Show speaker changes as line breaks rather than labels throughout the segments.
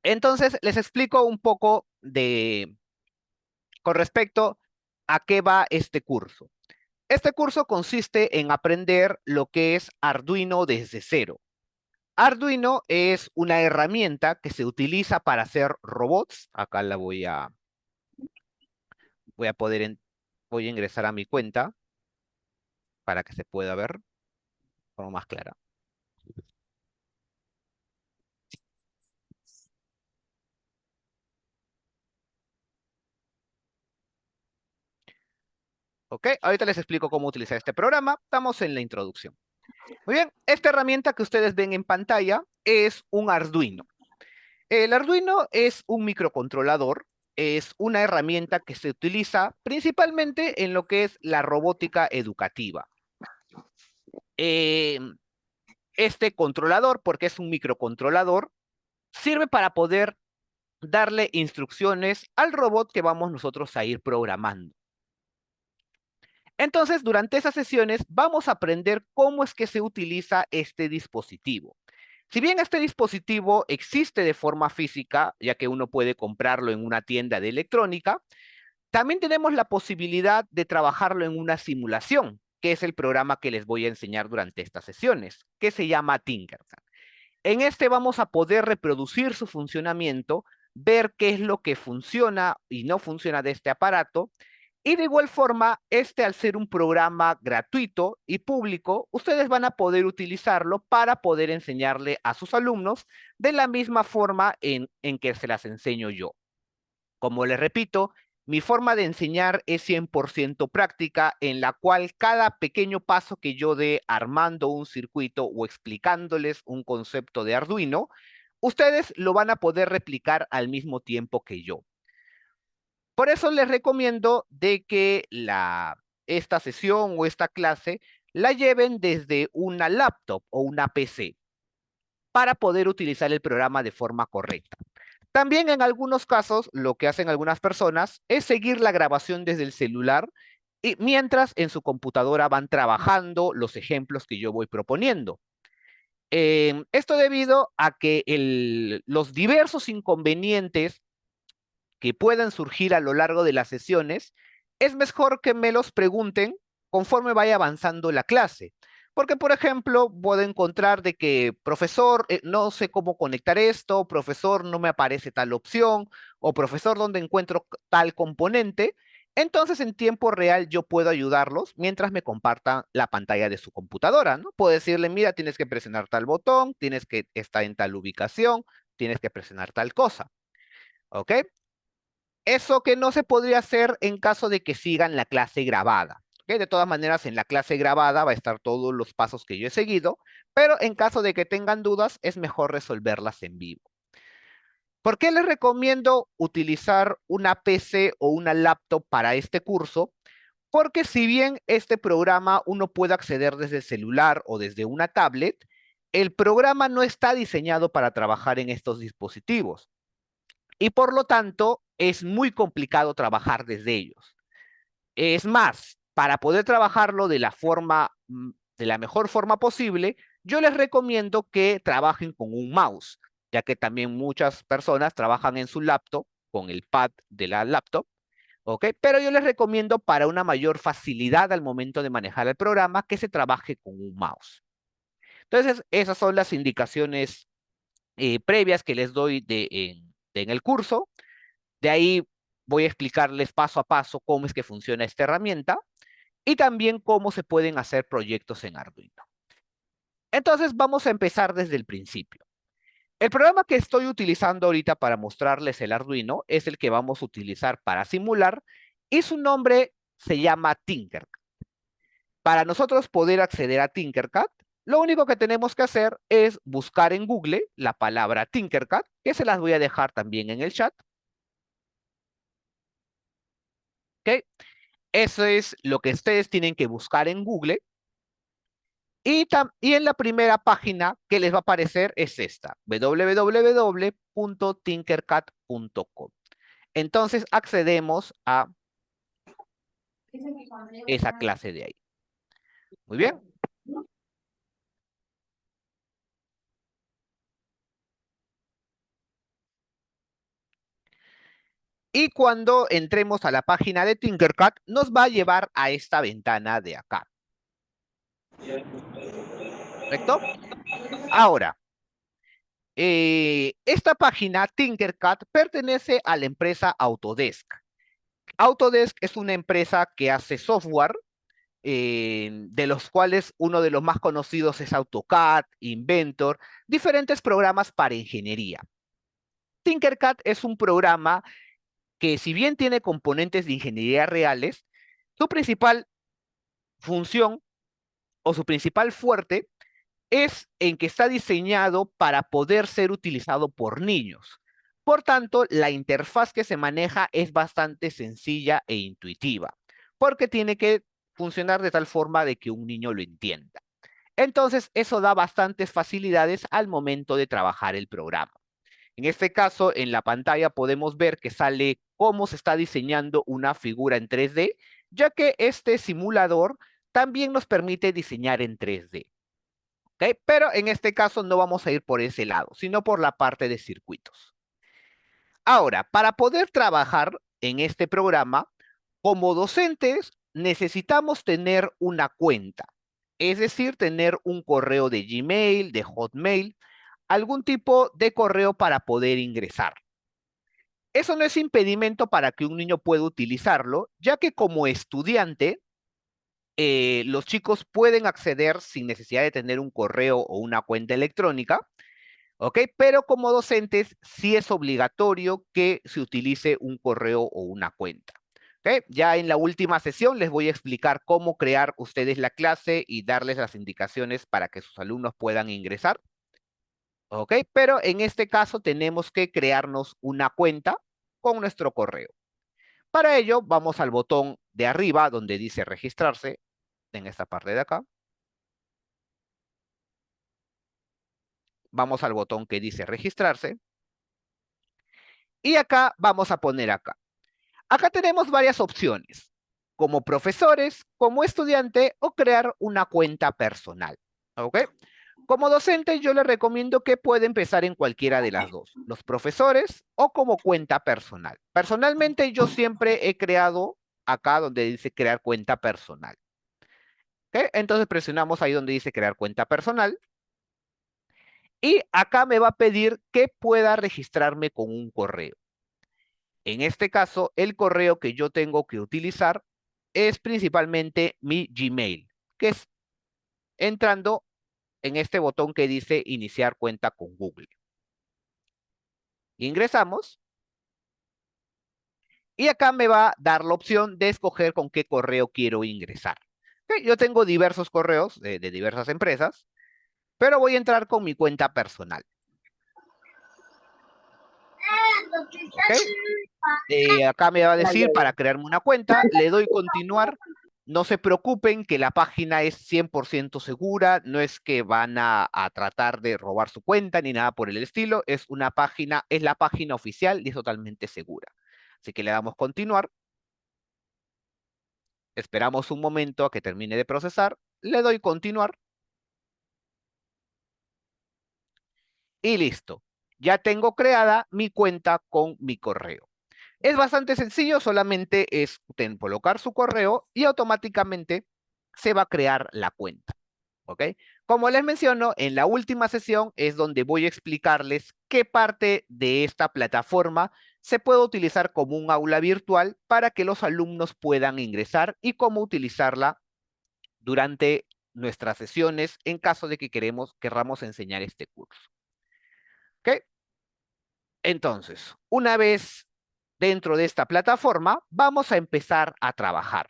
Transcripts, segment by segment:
Entonces, les explico un poco con respecto a qué va este curso. Este curso consiste en aprender lo que es Arduino desde cero. Arduino es una herramienta que se utiliza para hacer robots. Acá la voy a poder, voy a ingresar a mi cuenta para que se pueda ver de forma más clara. ¿Ok? Ahorita les explico cómo utilizar este programa. Estamos en la introducción. Muy bien, esta herramienta que ustedes ven en pantalla es un Arduino. El Arduino es un microcontrolador, es una herramienta que se utiliza principalmente en lo que es la robótica educativa. Eh, este controlador, porque es un microcontrolador, sirve para poder darle instrucciones al robot que vamos nosotros a ir programando. Entonces, durante esas sesiones vamos a aprender cómo es que se utiliza este dispositivo. Si bien este dispositivo existe de forma física, ya que uno puede comprarlo en una tienda de electrónica, también tenemos la posibilidad de trabajarlo en una simulación, que es el programa que les voy a enseñar durante estas sesiones, que se llama Tinkercad. En este vamos a poder reproducir su funcionamiento, ver qué es lo que funciona y no funciona de este aparato. Y de igual forma, este al ser un programa gratuito y público, ustedes van a poder utilizarlo para poder enseñarle a sus alumnos de la misma forma en que se las enseño yo. Como les repito, mi forma de enseñar es 100% práctica, en la cual cada pequeño paso que yo dé armando un circuito o explicándoles un concepto de Arduino, ustedes lo van a poder replicar al mismo tiempo que yo. Por eso les recomiendo de que esta sesión o esta clase la lleven desde una laptop o una PC para poder utilizar el programa de forma correcta. También en algunos casos, lo que hacen algunas personas es seguir la grabación desde el celular y mientras en su computadora van trabajando los ejemplos que yo voy proponiendo. Esto debido a que los diversos inconvenientes que puedan surgir a lo largo de las sesiones, es mejor que me los pregunten conforme vaya avanzando la clase. Porque, por ejemplo, puedo encontrar de que, profesor, no sé cómo conectar esto, profesor, no me aparece tal opción, o profesor, ¿dónde encuentro tal componente? Entonces, en tiempo real, yo puedo ayudarlos mientras me compartan la pantalla de su computadora, ¿no? Puedo decirle, mira, tienes que presionar tal botón, tienes que estar en tal ubicación, tienes que presionar tal cosa, ¿ok? Eso que no se podría hacer en caso de que sigan la clase grabada. ¿Ok? De todas maneras, en la clase grabada va a estar todos los pasos que yo he seguido, pero en caso de que tengan dudas, es mejor resolverlas en vivo. ¿Por qué les recomiendo utilizar una PC o una laptop para este curso? Porque si bien este programa uno puede acceder desde el celular o desde una tablet, el programa no está diseñado para trabajar en estos dispositivos y por lo tanto es muy complicado trabajar desde ellos. Es más, para poder trabajarlo de la mejor forma posible, yo les recomiendo que trabajen con un mouse, ya que también muchas personas trabajan en su laptop con el pad de la laptop, ¿ok? Pero yo les recomiendo para una mayor facilidad al momento de manejar el programa que se trabaje con un mouse. Entonces, esas son las indicaciones previas que les doy en el curso. De ahí voy a explicarles paso a paso cómo es que funciona esta herramienta y también cómo se pueden hacer proyectos en Arduino. Entonces vamos a empezar desde el principio. El programa que estoy utilizando ahorita para mostrarles el Arduino es el que vamos a utilizar para simular y su nombre se llama Tinkercad. Para nosotros poder acceder a Tinkercad, lo único que tenemos que hacer es buscar en Google la palabra Tinkercad, que se las voy a dejar también en el chat. ¿Ok? Eso es lo que ustedes tienen que buscar en Google. Y en la primera página que les va a aparecer es esta, www.tinkercad.com. Entonces accedemos a esa clase de ahí. Muy bien. Y cuando entremos a la página de Tinkercad, nos va a llevar a esta ventana de acá. ¿Correcto? Ahora, esta página, Tinkercad, pertenece a la empresa Autodesk. Autodesk es una empresa que hace software, de los cuales uno de los más conocidos es AutoCAD, Inventor, diferentes programas para ingeniería. Tinkercad es un programa que, si bien tiene componentes de ingeniería reales, su principal función o su principal fuerte es en que está diseñado para poder ser utilizado por niños. Por tanto, la interfaz que se maneja es bastante sencilla e intuitiva, porque tiene que funcionar de tal forma de que un niño lo entienda. Entonces, eso da bastantes facilidades al momento de trabajar el programa. En este caso, en la pantalla podemos ver que sale cómo se está diseñando una figura en 3D, ya que este simulador también nos permite diseñar en 3D. ¿Ok? Pero en este caso no vamos a ir por ese lado, sino por la parte de circuitos. Ahora, para poder trabajar en este programa, como docentes, necesitamos tener una cuenta, es decir, tener un correo de Gmail, de Hotmail, algún tipo de correo para poder ingresar. Eso no es impedimento para que un niño pueda utilizarlo, ya que como estudiante, los chicos pueden acceder sin necesidad de tener un correo o una cuenta electrónica, ¿ok? Pero como docentes sí es obligatorio que se utilice un correo o una cuenta. ¿Ok? Ya en la última sesión les voy a explicar cómo crear ustedes la clase y darles las indicaciones para que sus alumnos puedan ingresar. ¿Ok? Pero en este caso tenemos que crearnos una cuenta con nuestro correo. Para ello, vamos al botón de arriba donde dice registrarse, en esta parte de acá. Vamos al botón que dice registrarse. Y acá vamos a poner acá. Acá tenemos varias opciones, como profesores, como estudiante o crear una cuenta personal. ¿Ok? Como docente, yo les recomiendo que pueda empezar en cualquiera de las dos, los profesores o como cuenta personal. Personalmente, yo siempre he creado acá donde dice crear cuenta personal. ¿Ok? Entonces presionamos ahí donde dice crear cuenta personal. Y acá me va a pedir que pueda registrarme con un correo. En este caso, el correo que yo tengo que utilizar es principalmente mi Gmail, que es entrando en este botón que dice iniciar cuenta con Google. Ingresamos y acá me va a dar la opción de escoger con qué correo quiero ingresar. Ok, yo tengo diversos correos de diversas empresas, pero voy a entrar con mi cuenta personal. ¿Ok? Acá me va a decir para crearme una cuenta, le doy continuar. No se preocupen que la página es 100% segura, no es que van a tratar de robar su cuenta ni nada por el estilo, es una página, es la página oficial y es totalmente segura. Así que le damos continuar, esperamos un momento a que termine de procesar, le doy continuar y listo. Ya tengo creada mi cuenta con mi correo. Es bastante sencillo, solamente es colocar su correo y automáticamente se va a crear la cuenta. ¿Ok? Como les menciono, en la última sesión es donde voy a explicarles qué parte de esta plataforma se puede utilizar como un aula virtual para que los alumnos puedan ingresar y cómo utilizarla durante nuestras sesiones en caso de que querramos enseñar este curso. ¿Ok? Entonces, una vez dentro de esta plataforma, vamos a empezar a trabajar.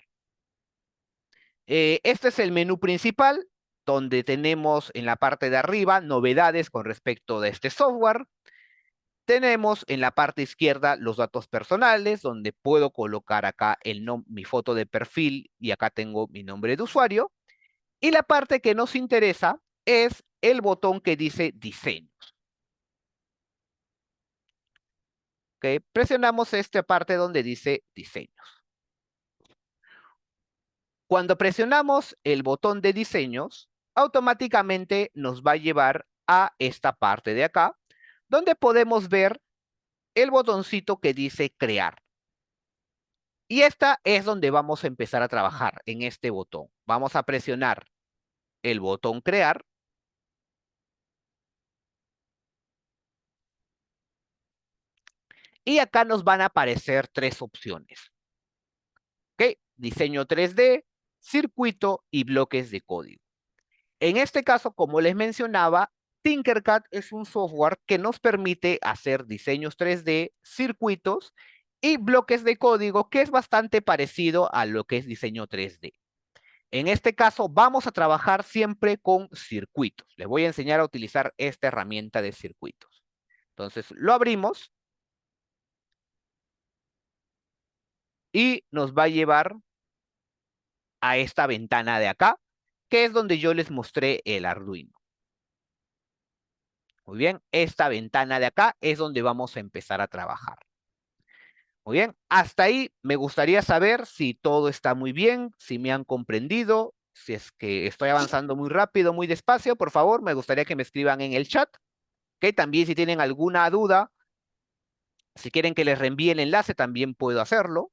Este es el menú principal, donde tenemos en la parte de arriba novedades con respecto a este software. Tenemos en la parte izquierda los datos personales, donde puedo colocar acá mi foto de perfil y acá tengo mi nombre de usuario. Y la parte que nos interesa es el botón que dice diseños. ¿Ok? Presionamos esta parte donde dice diseños. Cuando presionamos el botón de diseños, automáticamente nos va a llevar a esta parte de acá, donde podemos ver el botoncito que dice crear. Y esta es donde vamos a empezar a trabajar, en este botón. Vamos a presionar el botón crear. Y acá nos van a aparecer tres opciones. ¿Ok? Diseño 3D, circuito y bloques de código. En este caso, como les mencionaba, Tinkercad es un software que nos permite hacer diseños 3D, circuitos y bloques de código, que es bastante parecido a lo que es diseño 3D. En este caso, vamos a trabajar siempre con circuitos. Les voy a enseñar a utilizar esta herramienta de circuitos. Entonces, lo abrimos y nos va a llevar a esta ventana de acá, que es donde yo les mostré el Arduino. Muy bien, esta ventana de acá es donde vamos a empezar a trabajar. Muy bien, hasta ahí me gustaría saber si todo está muy bien, si me han comprendido, si es que estoy avanzando muy rápido, muy despacio, por favor, me gustaría que me escriban en el chat, que también si tienen alguna duda, si quieren que les reenvíe el enlace, también puedo hacerlo.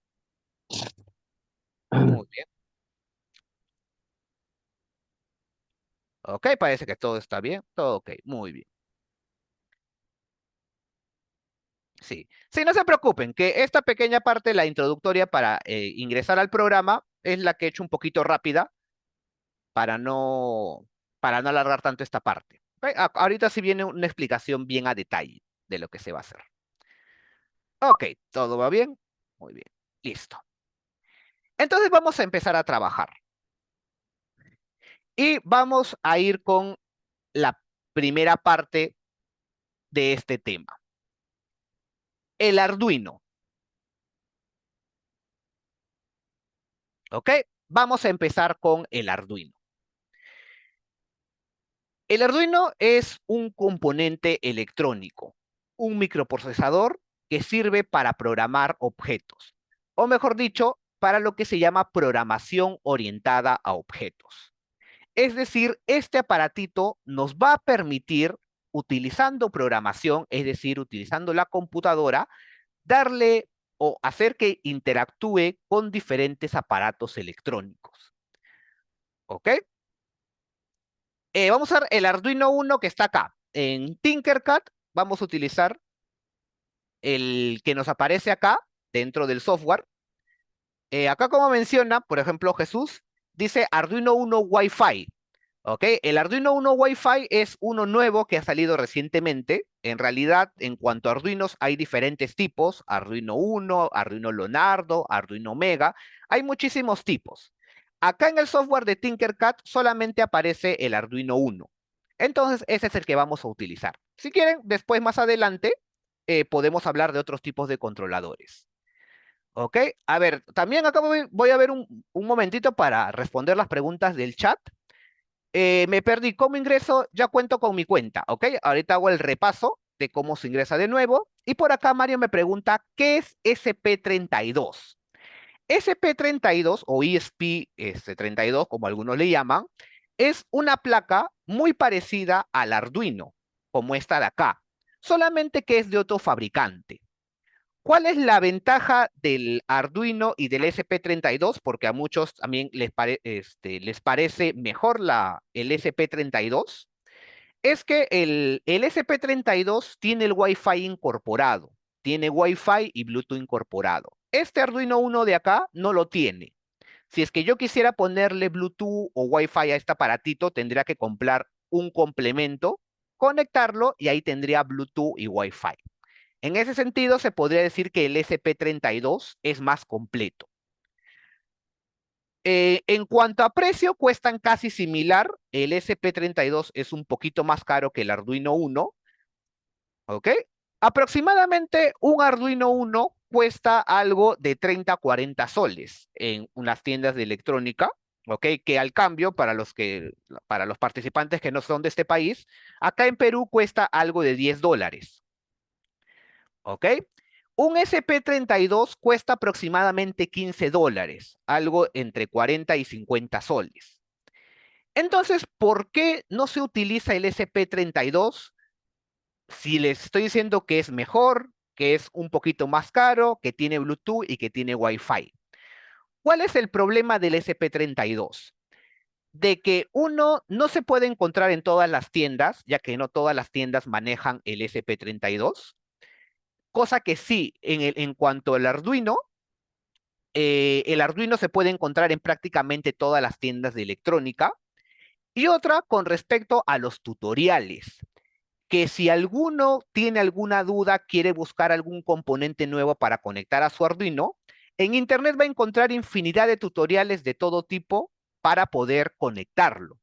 Muy bien. Ok, parece que todo está bien, todo ok, muy bien. Sí, sí, no se preocupen, que esta pequeña parte, la introductoria para ingresar al programa, es la que he hecho un poquito rápida para no, para no alargar tanto esta parte. Ok, ahorita sí viene una explicación bien a detalle de lo que se va a hacer. Ok, ¿todo va bien? Muy bien, listo. Entonces vamos a empezar a trabajar. Y vamos a ir con la primera parte de este tema. El Arduino. ¿Ok? Vamos a empezar con el Arduino. El Arduino es un componente electrónico, un microprocesador que sirve para programar objetos, o mejor dicho, para lo que se llama programación orientada a objetos. Es decir, este aparatito nos va a permitir, utilizando programación, es decir, utilizando la computadora, darle o hacer que interactúe con diferentes aparatos electrónicos. ¿Ok? Vamos a usar el Arduino Uno que está acá. En Tinkercad vamos a utilizar el que nos aparece acá dentro del software. Acá como menciona, por ejemplo, Jesús, dice Arduino Uno Wi-Fi. ¿Ok? El Arduino Uno Wi-Fi es uno nuevo que ha salido recientemente. En realidad, en cuanto a Arduinos, hay diferentes tipos. Arduino Uno, Arduino Leonardo, Arduino Mega. Hay muchísimos tipos. Acá en el software de Tinkercad solamente aparece el Arduino Uno. Entonces, ese es el que vamos a utilizar. Si quieren, después más adelante, podemos hablar de otros tipos de controladores. ¿Ok? A ver, también acá voy a ver un momentito para responder las preguntas del chat. Me perdí. ¿Cómo ingreso? Ya cuento con mi cuenta, ¿ok? Ahorita hago el repaso de cómo se ingresa de nuevo. Y por acá Mario me pregunta, ¿qué es SP32? SP32 o ESP32, como algunos le llaman, es una placa muy parecida al Arduino, como esta de acá, solamente que es de otro fabricante. ¿Cuál es la ventaja del Arduino y del SP32? Porque a muchos también les parece mejor el SP32. Es que el SP32 tiene el Wi-Fi incorporado. Tiene Wi-Fi y Bluetooth incorporado. Este Arduino Uno de acá no lo tiene. Si es que yo quisiera ponerle Bluetooth o Wi-Fi a este aparatito, tendría que comprar un complemento, conectarlo y ahí tendría Bluetooth y Wi-Fi. En ese sentido, se podría decir que el SP32 es más completo. En cuanto a precio, cuestan casi similar. El SP32 es un poquito más caro que el Arduino Uno, ¿ok? Aproximadamente un Arduino Uno cuesta algo de 30 a 40 soles en unas tiendas de electrónica, ¿ok? Que al cambio, para los participantes que no son de este país, acá en Perú cuesta algo de $10. ¿Ok? Un SP32 cuesta aproximadamente $15, algo entre 40 y 50 soles. Entonces, ¿por qué no se utiliza el SP32 si les estoy diciendo que es mejor, que es un poquito más caro, que tiene Bluetooth y que tiene Wi-Fi? ¿Cuál es el problema del SP32? De que uno no se puede encontrar en todas las tiendas, ya que no todas las tiendas manejan el SP32, cosa que sí, en cuanto al Arduino, el Arduino se puede encontrar en prácticamente todas las tiendas de electrónica. Y otra con respecto a los tutoriales, que si alguno tiene alguna duda, quiere buscar algún componente nuevo para conectar a su Arduino, en Internet va a encontrar infinidad de tutoriales de todo tipo para poder conectarlo.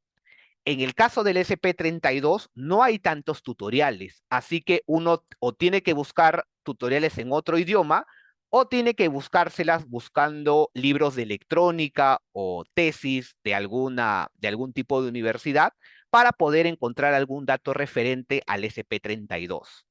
En el caso del SP32 no hay tantos tutoriales, así que uno o tiene que buscar tutoriales en otro idioma o tiene que buscárselas buscando libros de electrónica o tesis de algún tipo de universidad para poder encontrar algún dato referente al SP32.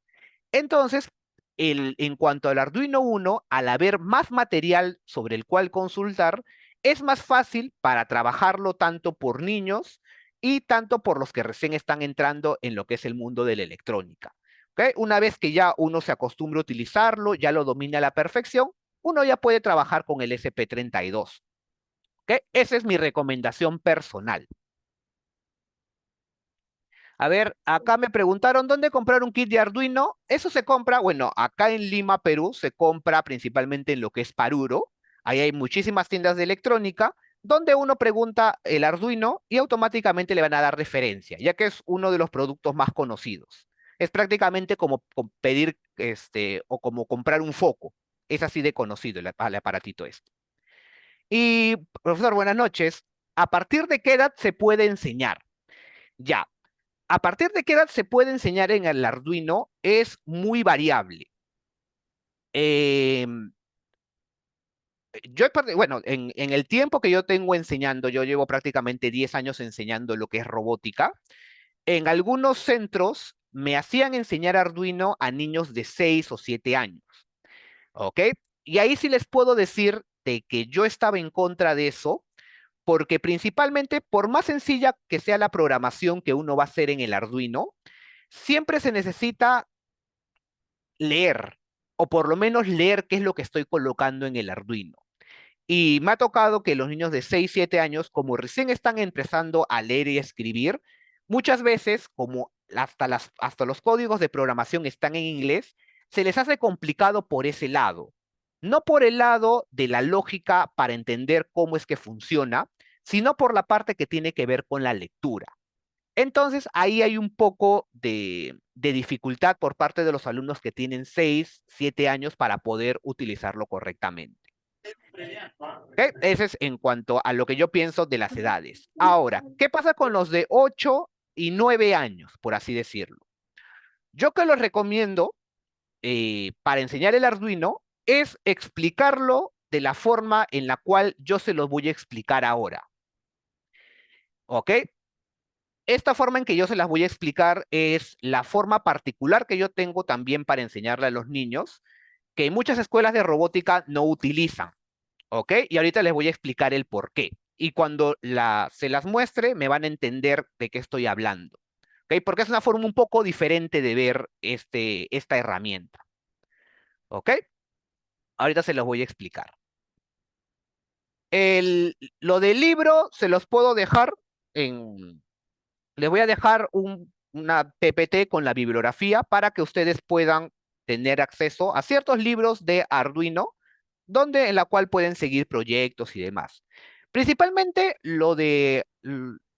Entonces, en cuanto al Arduino Uno, al haber más material sobre el cual consultar, es más fácil para trabajarlo tanto por niños y tanto por los que recién están entrando en lo que es el mundo de la electrónica. ¿Ok? Una vez que ya uno se acostumbra a utilizarlo, ya lo domina a la perfección, uno ya puede trabajar con el SP32. ¿Ok? Esa es mi recomendación personal. A ver, acá me preguntaron dónde comprar un kit de Arduino. Eso se compra, bueno, acá en Lima, Perú, se compra principalmente en lo que es Paruro. Ahí hay muchísimas tiendas de electrónica donde uno pregunta el Arduino y automáticamente le van a dar referencia, ya que es uno de los productos más conocidos. Es prácticamente como pedir o como comprar un foco. Es así de conocido el aparatito este. Y, profesor, buenas noches. ¿A partir de qué edad se puede enseñar? Ya, a partir de qué edad se puede enseñar en el Arduino es muy variable. Em, bueno, en el tiempo que yo tengo enseñando, yo llevo prácticamente 10 años enseñando lo que es robótica. En algunos centros me hacían enseñar Arduino a niños de 6 o 7 años, ¿ok? Y ahí sí les puedo decir de que yo estaba en contra de eso, porque principalmente, por más sencilla que sea la programación que uno va a hacer en el Arduino, siempre se necesita leer, o por lo menos leer qué es lo que estoy colocando en el Arduino. Y me ha tocado que los niños de 6 7 años, como recién están empezando a leer y escribir, muchas veces, como hasta los códigos de programación están en inglés, se les hace complicado por ese lado. No por el lado de la lógica para entender cómo es que funciona, sino por la parte que tiene que ver con la lectura. Entonces, ahí hay un poco de dificultad por parte de los alumnos que tienen 6, 7 años para poder utilizarlo correctamente. ¿Ok? Ese es en cuanto a lo que yo pienso de las edades. Ahora, ¿qué pasa con los de 8 y 9 años, por así decirlo? Yo que los recomiendo para enseñar el Arduino es explicarlo de la forma en la cual yo se los voy a explicar ahora. ¿Ok? Esta forma en que yo se las voy a explicar es la forma particular que yo tengo también para enseñarle a los niños, que muchas escuelas de robótica no utilizan, ¿ok? Y ahorita les voy a explicar el por qué. Y cuando se las muestre, me van a entender de qué estoy hablando, ¿ok? Porque es una forma un poco diferente de ver esta herramienta, ¿ok? Ahorita se los voy a explicar. Lo del libro se los puedo dejar en, les voy a dejar una PPT con la bibliografía para que ustedes puedan tener acceso a ciertos libros de Arduino, en la cual pueden seguir proyectos y demás. Principalmente lo de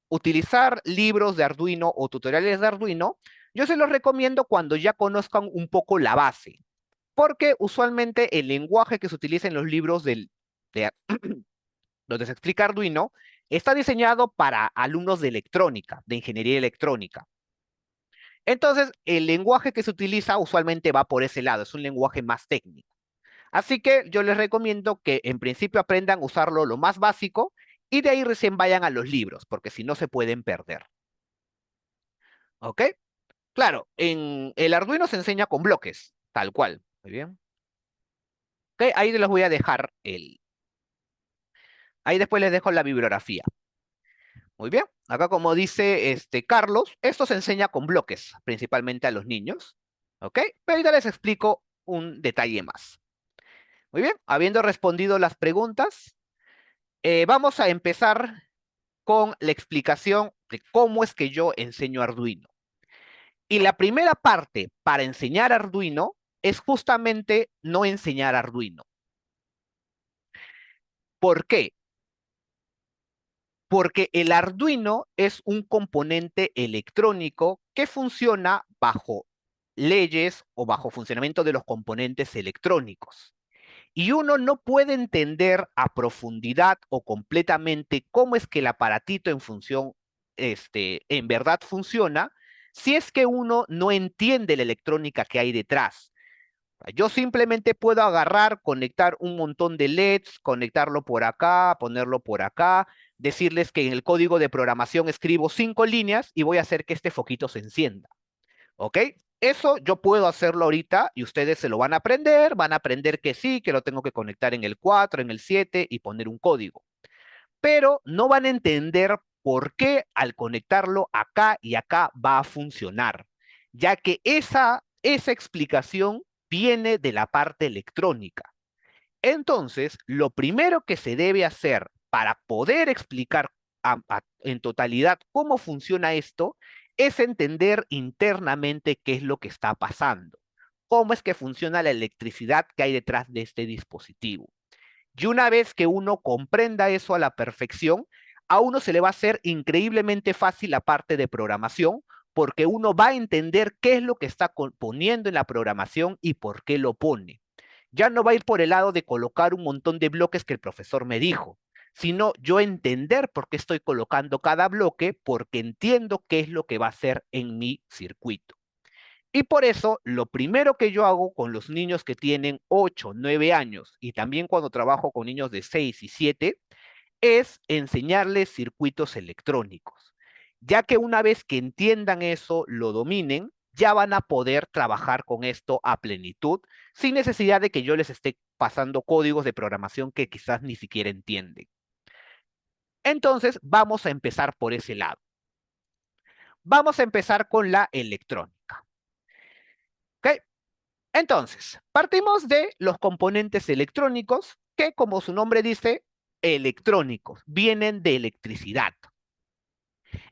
utilizar libros de Arduino o tutoriales de Arduino, yo se los recomiendo cuando ya conozcan un poco la base, porque usualmente el lenguaje que se utiliza en los libros de, donde se explica Arduino, está diseñado para alumnos de electrónica, de ingeniería electrónica. Entonces, el lenguaje que se utiliza usualmente va por ese lado, es un lenguaje más técnico. Así que yo les recomiendo que en principio aprendan a usarlo lo más básico y de ahí recién vayan a los libros, porque si no se pueden perder. ¿Ok? Claro, en el Arduino se enseña con bloques, tal cual. Muy bien. ¿Ok? Ahí les voy a dejar ahí después les dejo la bibliografía. Muy bien. Acá como dice Carlos, esto se enseña con bloques, principalmente a los niños. ¿Ok? Pero ahorita les explico un detalle más. Muy bien. Habiendo respondido las preguntas, Vamos a empezar con la explicación de cómo es que yo enseño Arduino. Y la primera parte para enseñar Arduino es justamente no enseñar Arduino. ¿Por qué? Porque el Arduino es un componente electrónico que funciona bajo leyes o bajo funcionamiento de los componentes electrónicos. Y uno no puede entender a profundidad o completamente cómo es que el aparatito en función, en verdad funciona, si es que uno no entiende la electrónica que hay detrás. Yo simplemente puedo agarrar, conectar un montón de LEDs, conectarlo por acá, ponerlo por acá, decirles que en el código de programación escribo 5 líneas y voy a hacer que este foquito se encienda. ¿Ok? Eso yo puedo hacerlo ahorita y ustedes se lo van a aprender que sí, que lo tengo que conectar en el 4, en el 7 y poner un código. Pero no van a entender por qué al conectarlo acá y acá va a funcionar, ya que esa explicación viene de la parte electrónica. Entonces, lo primero que se debe hacer para poder explicar en totalidad cómo funciona esto es entender internamente qué es lo que está pasando, cómo es que funciona la electricidad que hay detrás de este dispositivo. Y una vez que uno comprenda eso a la perfección, a uno se le va a hacer increíblemente fácil la parte de programación, porque uno va a entender qué es lo que está poniendo en la programación y por qué lo pone. Ya no va a ir por el lado de colocar un montón de bloques que el profesor me dijo, sino yo entender por qué estoy colocando cada bloque, porque entiendo qué es lo que va a hacer en mi circuito. Y por eso, lo primero que yo hago con los niños que tienen 8, 9 años y también cuando trabajo con niños de 6 y 7, es enseñarles circuitos electrónicos, ya que una vez que entiendan eso, lo dominen, ya van a poder trabajar con esto a plenitud, sin necesidad de que yo les esté pasando códigos de programación que quizás ni siquiera entienden. Entonces, vamos a empezar por ese lado. Vamos a empezar con la electrónica. ¿Ok? Entonces, partimos de los componentes electrónicos que, como su nombre dice, electrónicos, vienen de electricidad.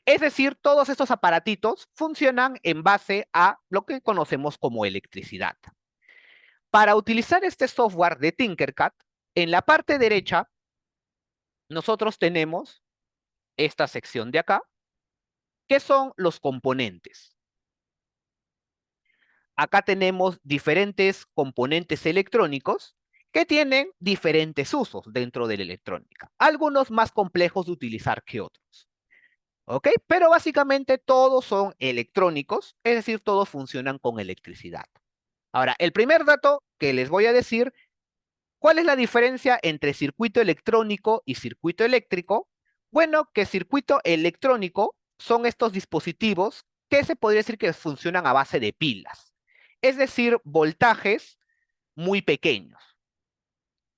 Es decir, todos estos aparatitos funcionan en base a lo que conocemos como electricidad. Para utilizar este software de Tinkercad, en la parte derecha, nosotros tenemos esta sección de acá, que son los componentes. Acá tenemos diferentes componentes electrónicos que tienen diferentes usos dentro de la electrónica, algunos más complejos de utilizar que otros. ¿Ok? Pero básicamente todos son electrónicos, es decir, todos funcionan con electricidad. Ahora, el primer dato que les voy a decir, ¿cuál es la diferencia entre circuito electrónico y circuito eléctrico? Bueno, que circuito electrónico son estos dispositivos que se podría decir que funcionan a base de pilas, es decir, voltajes muy pequeños.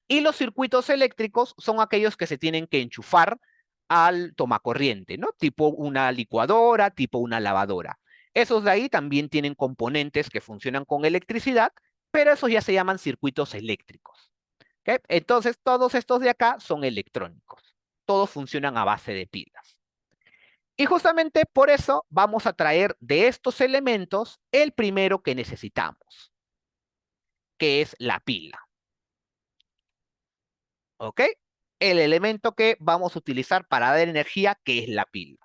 Y los circuitos eléctricos son aquellos que se tienen que enchufar al tomacorriente, ¿no? Tipo una licuadora, tipo una lavadora. Esos de ahí también tienen componentes que funcionan con electricidad, pero esos ya se llaman circuitos eléctricos. ¿Ok? Entonces, todos estos de acá son electrónicos. Todos funcionan a base de pilas. Y justamente por eso vamos a traer de estos elementos el primero que necesitamos, que es la pila. ¿Ok? El elemento que vamos a utilizar para dar energía, que es la pila.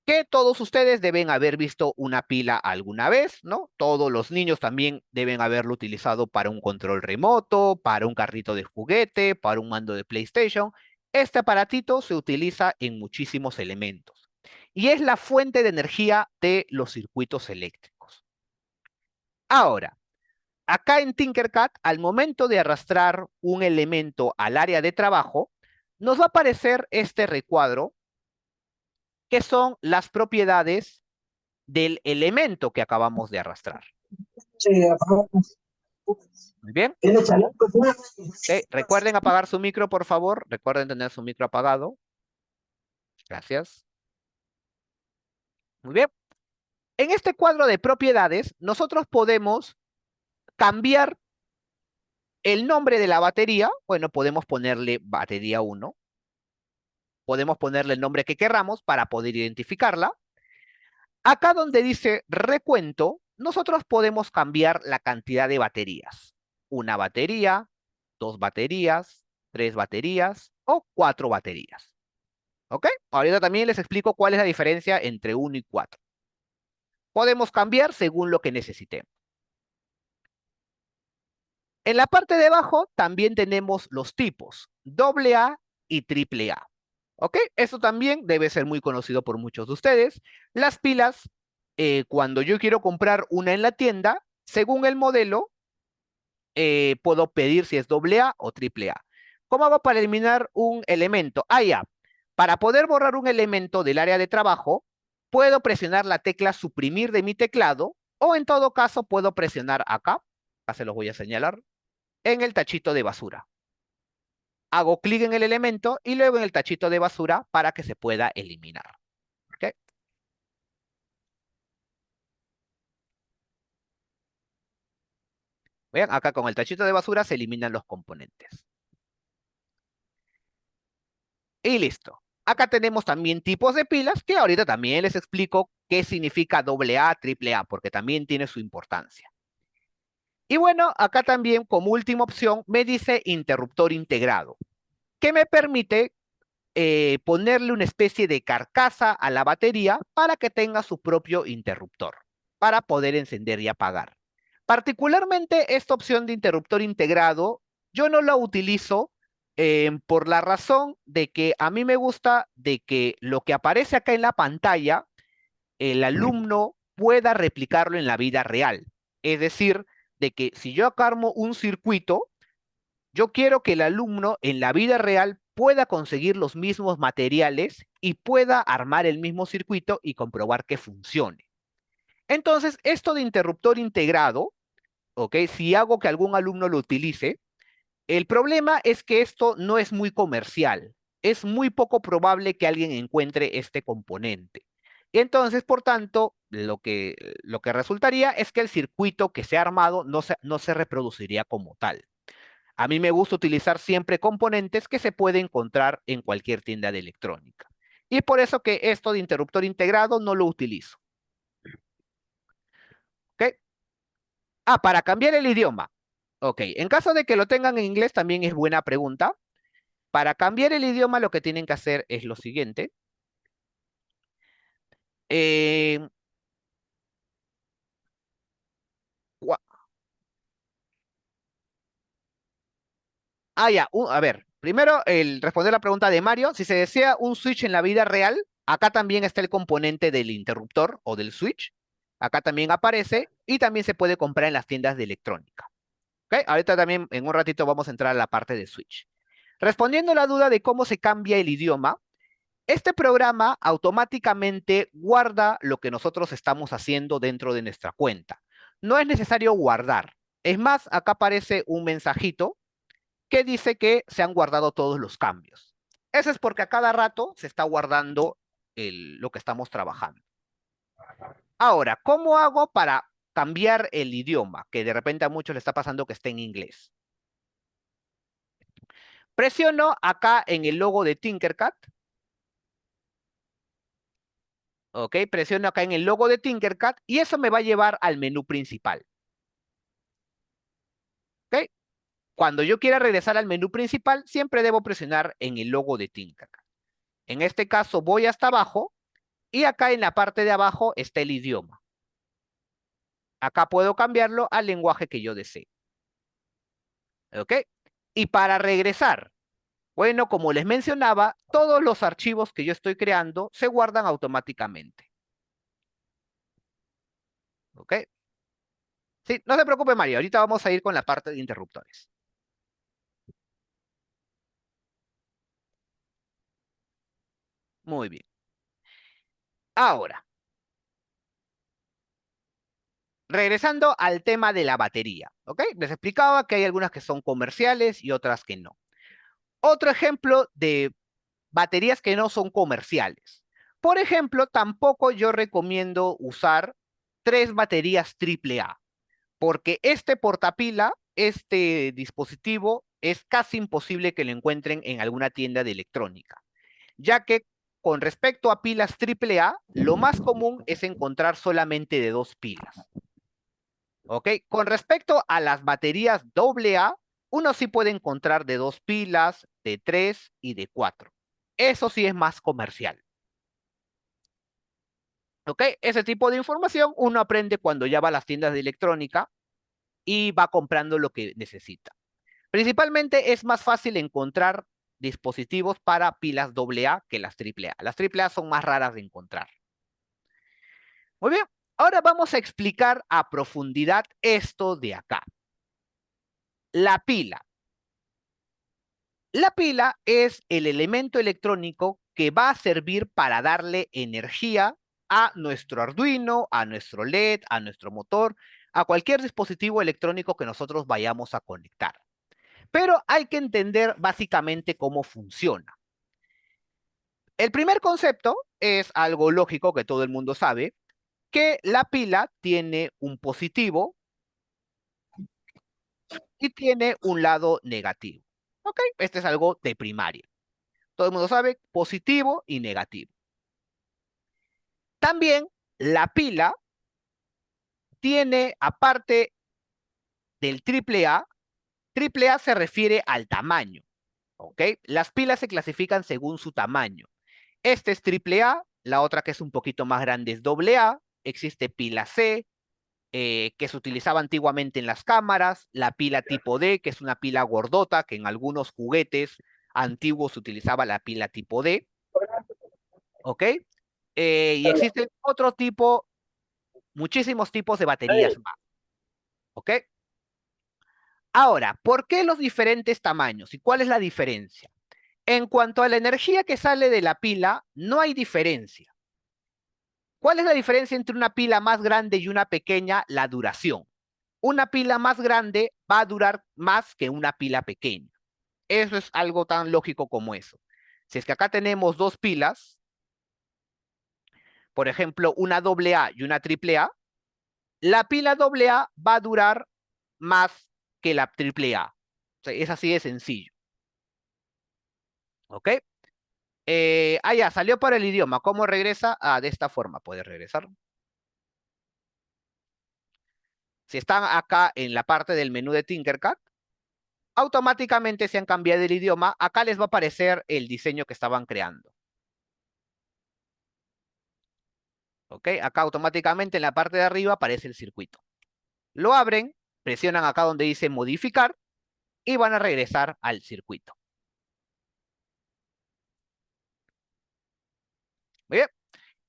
Que todos ustedes deben haber visto una pila alguna vez, ¿no? Todos los niños también deben haberlo utilizado para un control remoto, para un carrito de juguete, para un mando de PlayStation. Este aparatito se utiliza en muchísimos elementos y es la fuente de energía de los circuitos eléctricos. Ahora, acá en Tinkercad, al momento de arrastrar un elemento al área de trabajo, nos va a aparecer este recuadro, que son las propiedades del elemento que acabamos de arrastrar. Muy bien. Okay. Recuerden apagar su micro, por favor. Recuerden tener su micro apagado. Gracias. Muy bien. En este cuadro de propiedades, nosotros podemos cambiar el nombre de la batería. Bueno, podemos ponerle batería 1. podemos ponerle el nombre que querramos para poder identificarla. Acá donde dice recuento, nosotros podemos cambiar la cantidad de baterías. Una batería, dos baterías, tres baterías o cuatro baterías. ¿Ok? Ahorita también les explico cuál es la diferencia entre uno y 4. Podemos cambiar según lo que necesitemos. En la parte de abajo también tenemos los tipos, AA y AAA. ¿Ok? Eso también debe ser muy conocido por muchos de ustedes. Las pilas, cuando yo quiero comprar una en la tienda, según el modelo, puedo pedir si es AA o AAA. ¿Cómo hago para eliminar un elemento? Ah, ya. Para poder borrar un elemento del área de trabajo, puedo presionar la tecla suprimir de mi teclado o en todo caso puedo presionar acá se los voy a señalar, en el tachito de basura. Hago clic en el elemento y luego en el tachito de basura para que se pueda eliminar. ¿Ok? Vean, acá con el tachito de basura se eliminan los componentes. Y listo. Acá tenemos también tipos de pilas que ahorita también les explico qué significa AA, AAA, porque también tiene su importancia. Y bueno, acá también como última opción me dice interruptor integrado, que me permite ponerle una especie de carcasa a la batería para que tenga su propio interruptor, para poder encender y apagar. Particularmente esta opción de interruptor integrado, yo no la utilizo por la razón de que a mí me gusta de que lo que aparece acá en la pantalla, el alumno pueda replicarlo en la vida real. Es decir, de que si yo acá armo un circuito, yo quiero que el alumno en la vida real pueda conseguir los mismos materiales y pueda armar el mismo circuito y comprobar que funcione. Entonces, esto de interruptor integrado, ¿ok? Si hago que algún alumno lo utilice, el problema es que esto no es muy comercial. Es muy poco probable que alguien encuentre este componente. Entonces, por tanto, lo que resultaría es que el circuito que se ha armado no se reproduciría como tal. A mí me gusta utilizar siempre componentes que se pueden encontrar en cualquier tienda de electrónica. Y por eso que esto de interruptor integrado no lo utilizo. ¿Ok? Ah, para cambiar el idioma. Ok, en caso de que lo tengan en inglés también es buena pregunta. Para cambiar el idioma lo que tienen que hacer es lo siguiente. Eh, gua- ya, a ver, primero el responder la pregunta de Mario. Si se desea un switch en la vida real, acá también está el componente del interruptor o del switch. Acá también aparece y también se puede comprar en las tiendas de electrónica. ¿Ok? Ahorita también en un ratito vamos a entrar a la parte de switch. Respondiendo a la duda de cómo se cambia el idioma, este programa automáticamente guarda lo que nosotros estamos haciendo dentro de nuestra cuenta. No es necesario guardar. Es más, acá aparece un mensajito que dice que se han guardado todos los cambios. Eso es porque a cada rato se está guardando lo que estamos trabajando. Ahora, ¿cómo hago para cambiar el idioma? Que de repente a muchos les está pasando que esté en inglés. Presiono acá en el logo de Tinkercad. ¿Ok? Presiono acá en el logo de Tinkercad y eso me va a llevar al menú principal. ¿Ok? Cuando yo quiera regresar al menú principal, siempre debo presionar en el logo de Tinkercad. En este caso voy hasta abajo y acá en la parte de abajo está el idioma. Acá puedo cambiarlo al lenguaje que yo desee. ¿Ok? Y para regresar, bueno, como les mencionaba, todos los archivos que yo estoy creando se guardan automáticamente. ¿Ok? Sí, no se preocupe, Mario. Ahorita vamos a ir con la parte de interruptores. Muy bien. Ahora, regresando al tema de la batería. ¿Ok? Les explicaba que hay algunas que son comerciales y otras que no. Otro ejemplo de baterías que no son comerciales. Por ejemplo, tampoco yo recomiendo usar 3 baterías AAA, porque este portapila, este dispositivo, es casi imposible que lo encuentren en alguna tienda de electrónica. ya que con respecto a pilas AAA, lo más común es encontrar solamente de 2 pilas. ¿Ok? Con respecto a las baterías AA, uno sí puede encontrar de 2 pilas, de 3 y de 4. Eso sí es más comercial. ¿Ok? Ese tipo de información uno aprende cuando ya va a las tiendas de electrónica y va comprando lo que necesita. Principalmente es más fácil encontrar dispositivos para pilas AA que las AAA. Las AAA son más raras de encontrar. Muy bien, ahora vamos a explicar a profundidad esto de acá. La pila. La pila es el elemento electrónico que va a servir para darle energía a nuestro Arduino, a nuestro LED, a nuestro motor, a cualquier dispositivo electrónico que nosotros vayamos a conectar. Pero hay que entender básicamente cómo funciona. El primer concepto es algo lógico que todo el mundo sabe, que la pila tiene un positivo y tiene un lado negativo. ¿Ok? Este es algo de primaria. Todo el mundo sabe positivo y negativo. También la pila tiene, aparte del triple A se refiere al tamaño. ¿Ok? Las pilas se clasifican según su tamaño. Este es AAA, la otra que es un poquito más grande es AA, existe pila C, que se utilizaba antiguamente en las cámaras, la pila tipo D, que es una pila gordota, que en algunos juguetes antiguos se utilizaba la pila tipo D, ¿ok? Y existen otro tipo, muchísimos tipos de baterías más, ¿ok? Ahora, ¿por qué los diferentes tamaños y cuál es la diferencia? En cuanto a la energía que sale de la pila, no hay diferencia. ¿Cuál es la diferencia entre una pila más grande y una pequeña? La duración. Una pila más grande va a durar más que una pila pequeña. Eso es algo tan lógico como eso. Si es que acá tenemos 2 pilas, por ejemplo, una AA y una AAA, la pila AA va a durar más que la AAA. O sea, es así de sencillo. ¿Ok? Ya, salió para el idioma. ¿Cómo regresa? De esta forma puede regresar. Si están acá en la parte del menú de Tinkercad, automáticamente se han cambiado el idioma. Acá les va a aparecer el diseño que estaban creando. ¿Ok? Acá automáticamente en la parte de arriba aparece el circuito. Lo abren, presionan acá donde dice modificar y van a regresar al circuito. Muy bien.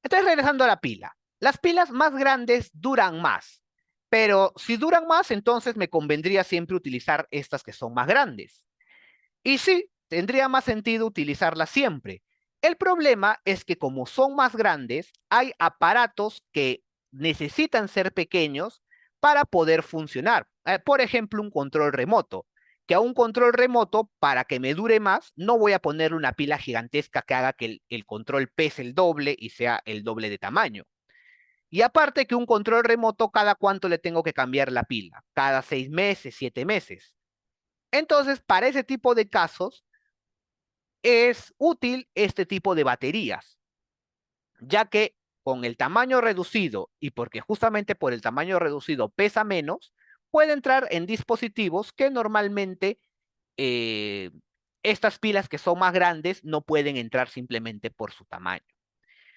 Entonces, regresando a la pila. Las pilas más grandes duran más, pero si duran más, entonces me convendría siempre utilizar estas que son más grandes. Y sí, tendría más sentido utilizarlas siempre. El problema es que como son más grandes, hay aparatos que necesitan ser pequeños para poder funcionar. Por ejemplo, un control remoto. Que a un control remoto, para que me dure más, no voy a poner una pila gigantesca que haga que el control pese el doble y sea el doble de tamaño. Y aparte que un control remoto, ¿cada cuánto le tengo que cambiar la pila? Cada 6 meses, 7 meses. Entonces, para ese tipo de casos, es útil este tipo de baterías, ya que con el tamaño reducido y porque justamente por el tamaño reducido pesa menos, puede entrar en dispositivos que normalmente eh, estas pilas que son más grandes no pueden entrar simplemente por su tamaño.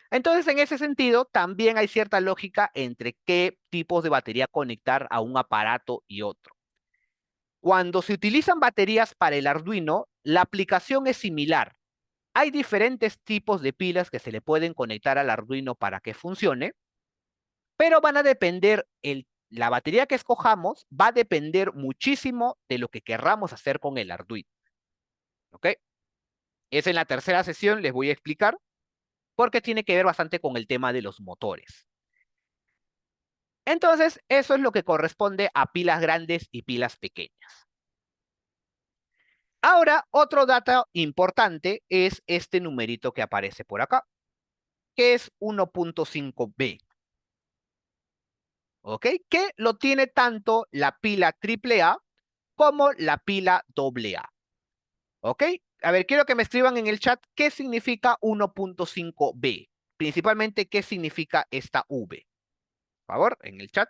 Entonces, en ese sentido, también hay cierta lógica entre qué tipos de batería conectar a un aparato y otro. Cuando se utilizan baterías para el Arduino, la aplicación es similar. Hay diferentes tipos de pilas que se le pueden conectar al Arduino para que funcione, pero van a depender, la batería que escojamos va a depender muchísimo de lo que querramos hacer con el Arduino. ¿Ok? Es en la tercera sesión, les voy a explicar, porque tiene que ver bastante con el tema de los motores. Entonces, eso es lo que corresponde a pilas grandes y pilas pequeñas. Ahora, otro dato importante es este numerito que aparece por acá, que es 1.5B. ¿Ok? Que lo tiene tanto la pila AAA como la pila AA. ¿Ok? A ver, quiero que me escriban en el chat qué significa 1.5V. Principalmente, qué significa esta V. Por favor, en el chat.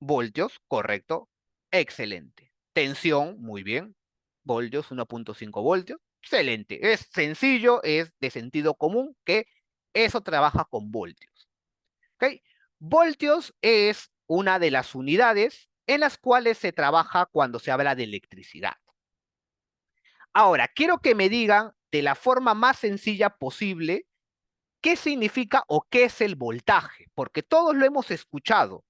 Voltios, correcto. Excelente. Tensión, muy bien. Voltios, 1.5 voltios. Excelente. Es sencillo, es de sentido común que eso trabaja con voltios. ¿Ok? Voltios es una de las unidades en las cuales se trabaja cuando se habla de electricidad. Ahora, quiero que me digan de la forma más sencilla posible qué significa o qué es el voltaje, porque todos lo hemos escuchado,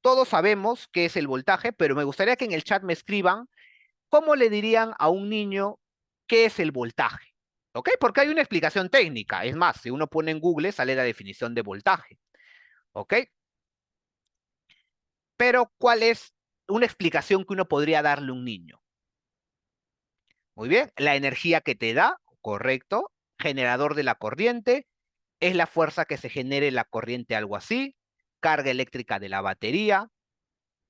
todos sabemos qué es el voltaje, pero me gustaría que en el chat me escriban cómo le dirían a un niño qué es el voltaje. ¿Ok? Porque hay una explicación técnica. Es más, si uno pone en Google sale la definición de voltaje. ¿Ok? Pero ¿cuál es una explicación que uno podría darle a un niño? Muy bien, la energía que te da, correcto, generador de la corriente, es la fuerza que se genere la corriente, algo así, carga eléctrica de la batería,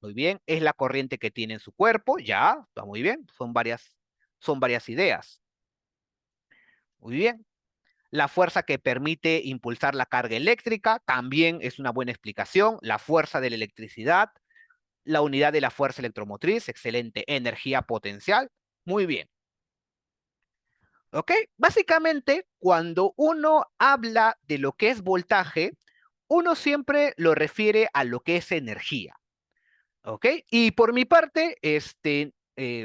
muy bien, es la corriente que tiene en su cuerpo, ya, está muy bien, son varias ideas. Muy bien, la fuerza que permite impulsar la carga eléctrica también es una buena explicación, la fuerza de la electricidad, la unidad de la fuerza electromotriz, excelente, energía potencial, muy bien. ¿Ok? Básicamente, cuando uno habla de lo que es voltaje, uno siempre lo refiere a lo que es energía. ¿Ok? Y por mi parte,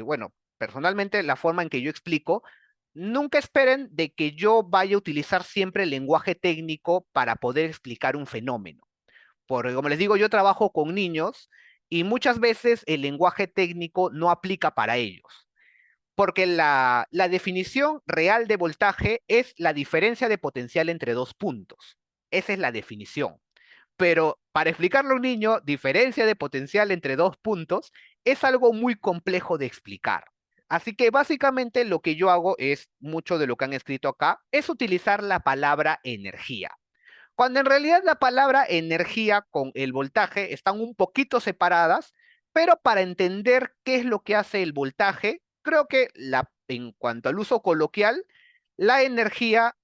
bueno, personalmente, la forma en que yo explico, nunca esperen de que yo vaya a utilizar siempre el lenguaje técnico para poder explicar un fenómeno. Porque, como les digo, yo trabajo con niños y muchas veces el lenguaje técnico no aplica para ellos. Porque la definición real de voltaje es la diferencia de potencial entre dos puntos. Esa es la definición. Pero para explicarlo a un niño, diferencia de potencial entre dos puntos es algo muy complejo de explicar. Así que básicamente lo que yo hago es, mucho de lo que han escrito acá, es utilizar la palabra energía. Cuando en realidad la palabra energía con el voltaje están un poquito separadas, pero para entender qué es lo que hace el voltaje, creo que en cuanto al uso coloquial, la energía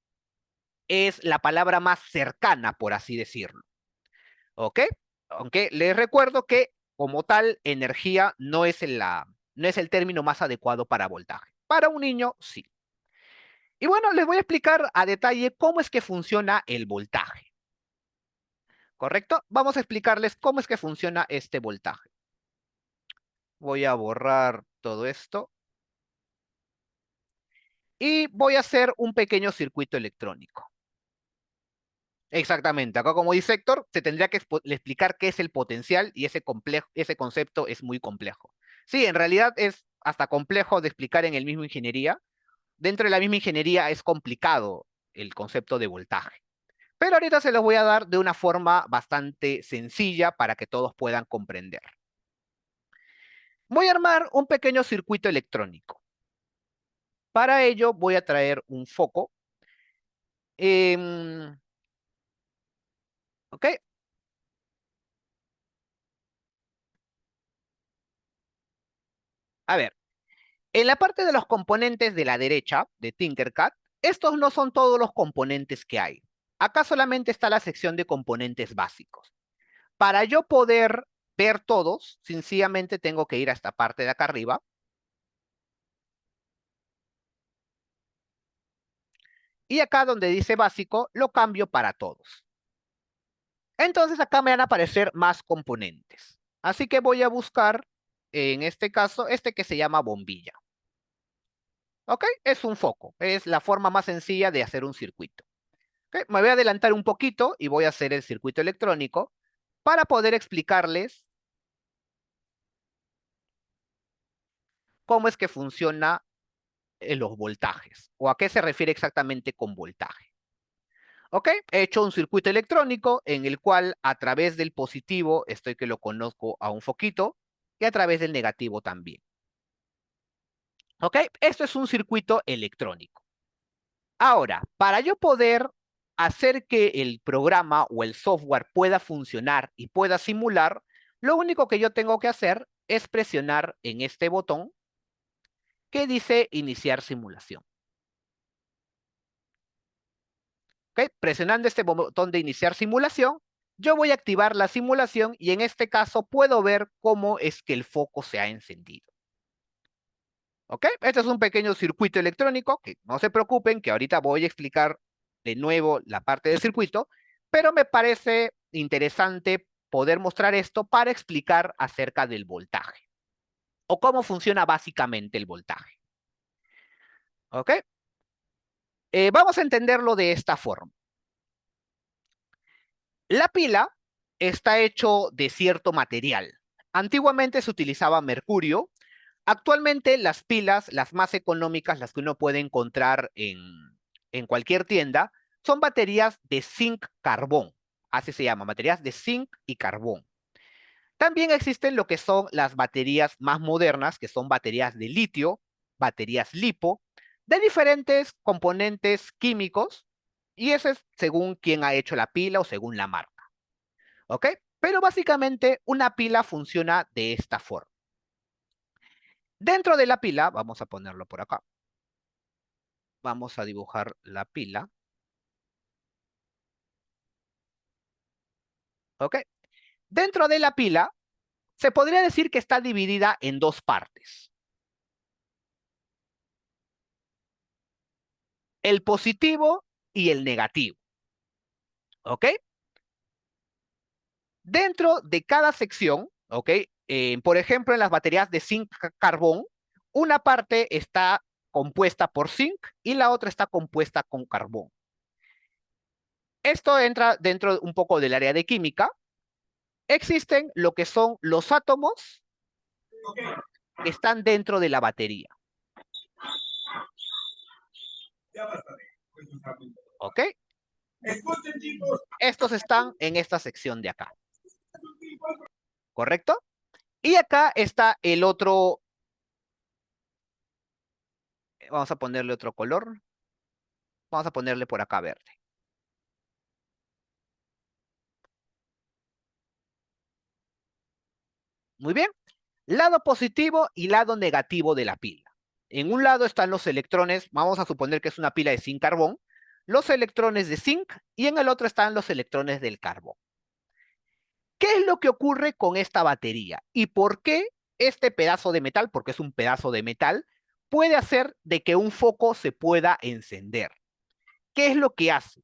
es la palabra más cercana, por así decirlo. ¿Ok? Aunque les recuerdo que como tal, energía no es el término más adecuado para voltaje. Para un niño, sí. Y bueno, les voy a explicar a detalle cómo es que funciona el voltaje. ¿Correcto? Vamos a explicarles cómo es que funciona este voltaje. Voy a borrar todo esto y voy a hacer un pequeño circuito electrónico. Exactamente, acá como dice Héctor, se tendría que explicar qué es el potencial y ese concepto es muy complejo. Sí, en realidad es hasta complejo de explicar en el mismo ingeniería. Dentro de la misma ingeniería es complicado el concepto de voltaje. Pero ahorita se los voy a dar de una forma bastante sencilla para que todos puedan comprender. Voy a armar un pequeño circuito electrónico. Para ello voy a traer un foco. em, ¿Ok? A ver, en la parte de los componentes de la derecha de Tinkercad, estos no son todos los componentes que hay. Acá solamente está la sección de componentes básicos. Para yo poder ver todos, sencillamente tengo que ir a esta parte de acá arriba. Y acá donde dice básico, lo cambio para todos. Entonces acá me van a aparecer más componentes. Así que voy a buscar, en este caso, este que se llama bombilla. ¿Ok? Es un foco. Es la forma más sencilla de hacer un circuito. ¿Ok? Me voy a adelantar un poquito y voy a hacer el circuito electrónico para poder explicarles cómo es que funciona los voltajes o a qué se refiere exactamente con voltaje. ¿Ok? He hecho un circuito electrónico en el cual a través del positivo estoy que lo conozco a un foquito y a través del negativo también. ¿Ok? Esto es un circuito electrónico. Ahora, para yo poder hacer que el programa o el software pueda funcionar y pueda simular, lo único que yo tengo que hacer es presionar en este botón que dice iniciar simulación. ¿Ok? Presionando este botón de iniciar simulación, yo voy a activar la simulación y en este caso puedo ver cómo es que el foco se ha encendido. ¿Ok? Este es un pequeño circuito electrónico, que no se preocupen, que ahorita voy a explicar de nuevo la parte del circuito, pero me parece interesante poder mostrar esto para explicar acerca del voltaje o cómo funciona básicamente el voltaje. ¿Ok? Vamos a entenderlo de esta forma. La pila está hecho de cierto material. Antiguamente se utilizaba mercurio. Actualmente las pilas, las más económicas, las que uno puede encontrar en cualquier tienda, son baterías de zinc-carbón. Así se llama, baterías de zinc y carbón. También existen lo que son las baterías más modernas, que son baterías de litio, baterías lipo, de diferentes componentes químicos, y eso es según quién ha hecho la pila o según la marca. ¿Ok? Pero básicamente una pila funciona de esta forma. Dentro de la pila, vamos a ponerlo por acá. Vamos a dibujar la pila. ¿Ok? Dentro de la pila, se podría decir que está dividida en dos partes. El positivo y el negativo. ¿Ok? Dentro de cada sección, ¿ok? Por ejemplo, en las baterías de zinc-carbón, una parte está compuesta por zinc y la otra está compuesta con carbón. Esto entra dentro un poco del área de química. Existen lo que son los átomos que están dentro de la batería. ¿Ok? Estos están en esta sección de acá. ¿Correcto? Y acá está el otro. Vamos a ponerle otro color. Vamos a ponerle por acá verde. Muy bien. Lado positivo y lado negativo de la pila. En un lado están los electrones, vamos a suponer que es una pila de zinc-carbón, los electrones de zinc y en el otro están los electrones del carbón. ¿Qué es lo que ocurre con esta batería? ¿Y por qué este pedazo de metal, porque es un pedazo de metal, puede hacer de que un foco se pueda encender? ¿Qué es lo que hace?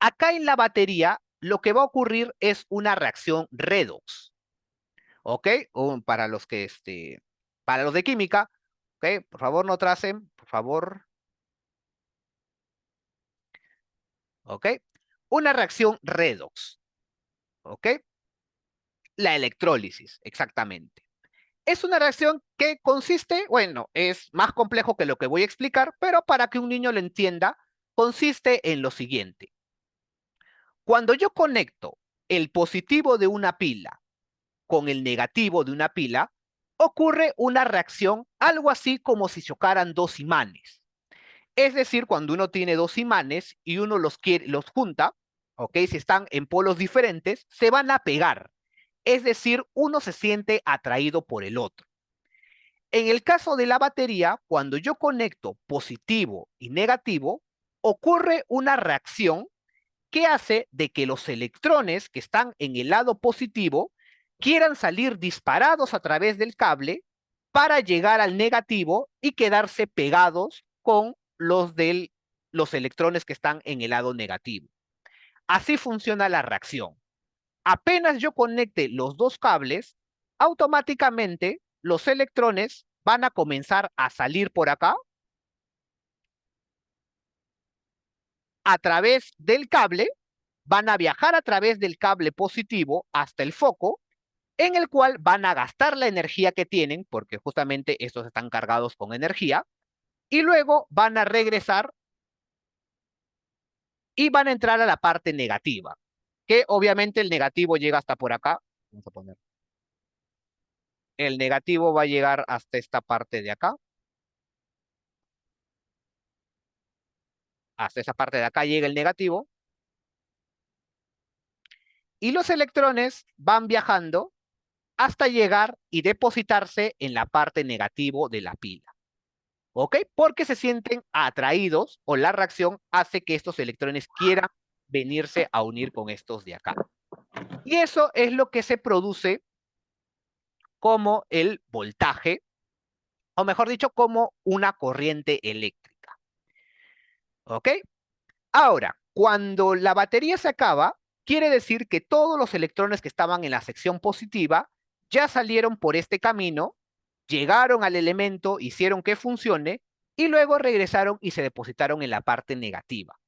Acá en la batería, lo que va a ocurrir es una reacción redox. ¿Ok? Para los que, para los de química, ¿ok? Por favor, no tracen, por favor. ¿Ok? Una reacción redox. ¿Ok? La electrólisis, exactamente. Es una reacción que consiste, bueno, es más complejo que lo que voy a explicar, pero para que un niño lo entienda, consiste en lo siguiente. Cuando yo conecto el positivo de una pila con el negativo de una pila, ocurre una reacción algo así como si chocaran dos imanes. Es decir, cuando uno tiene dos imanes y uno los junta, ¿ok? Si están en polos diferentes, se van a pegar. Es decir, uno se siente atraído por el otro. En el caso de la batería, cuando yo conecto positivo y negativo, ocurre una reacción que hace de que los electrones que están en el lado positivo quieran salir disparados a través del cable para llegar al negativo y quedarse pegados con los electrones que están en el lado negativo. Así funciona la reacción. Apenas yo conecte los dos cables, automáticamente los electrones van a comenzar a salir por acá a través del cable, van a viajar a través del cable positivo hasta el foco, en el cual van a gastar la energía que tienen, porque justamente estos están cargados con energía, y luego van a regresar y van a entrar a la parte negativa, que obviamente el negativo llega hasta por acá. Vamos a poner. El negativo va a llegar hasta esta parte de acá. Hasta esa parte de acá llega el negativo. Y los electrones van viajando hasta llegar y depositarse en la parte negativo de la pila. ¿Ok? Porque se sienten atraídos o la reacción hace que estos electrones quieran venirse a unir con estos de acá. Y eso es lo que se produce como el voltaje, o mejor dicho, como una corriente eléctrica. ¿Ok? Ahora, cuando la batería se acaba, quiere decir que todos los electrones que estaban en la sección positiva ya salieron por este camino, llegaron al elemento, hicieron que funcione y luego regresaron y se depositaron en la parte negativa.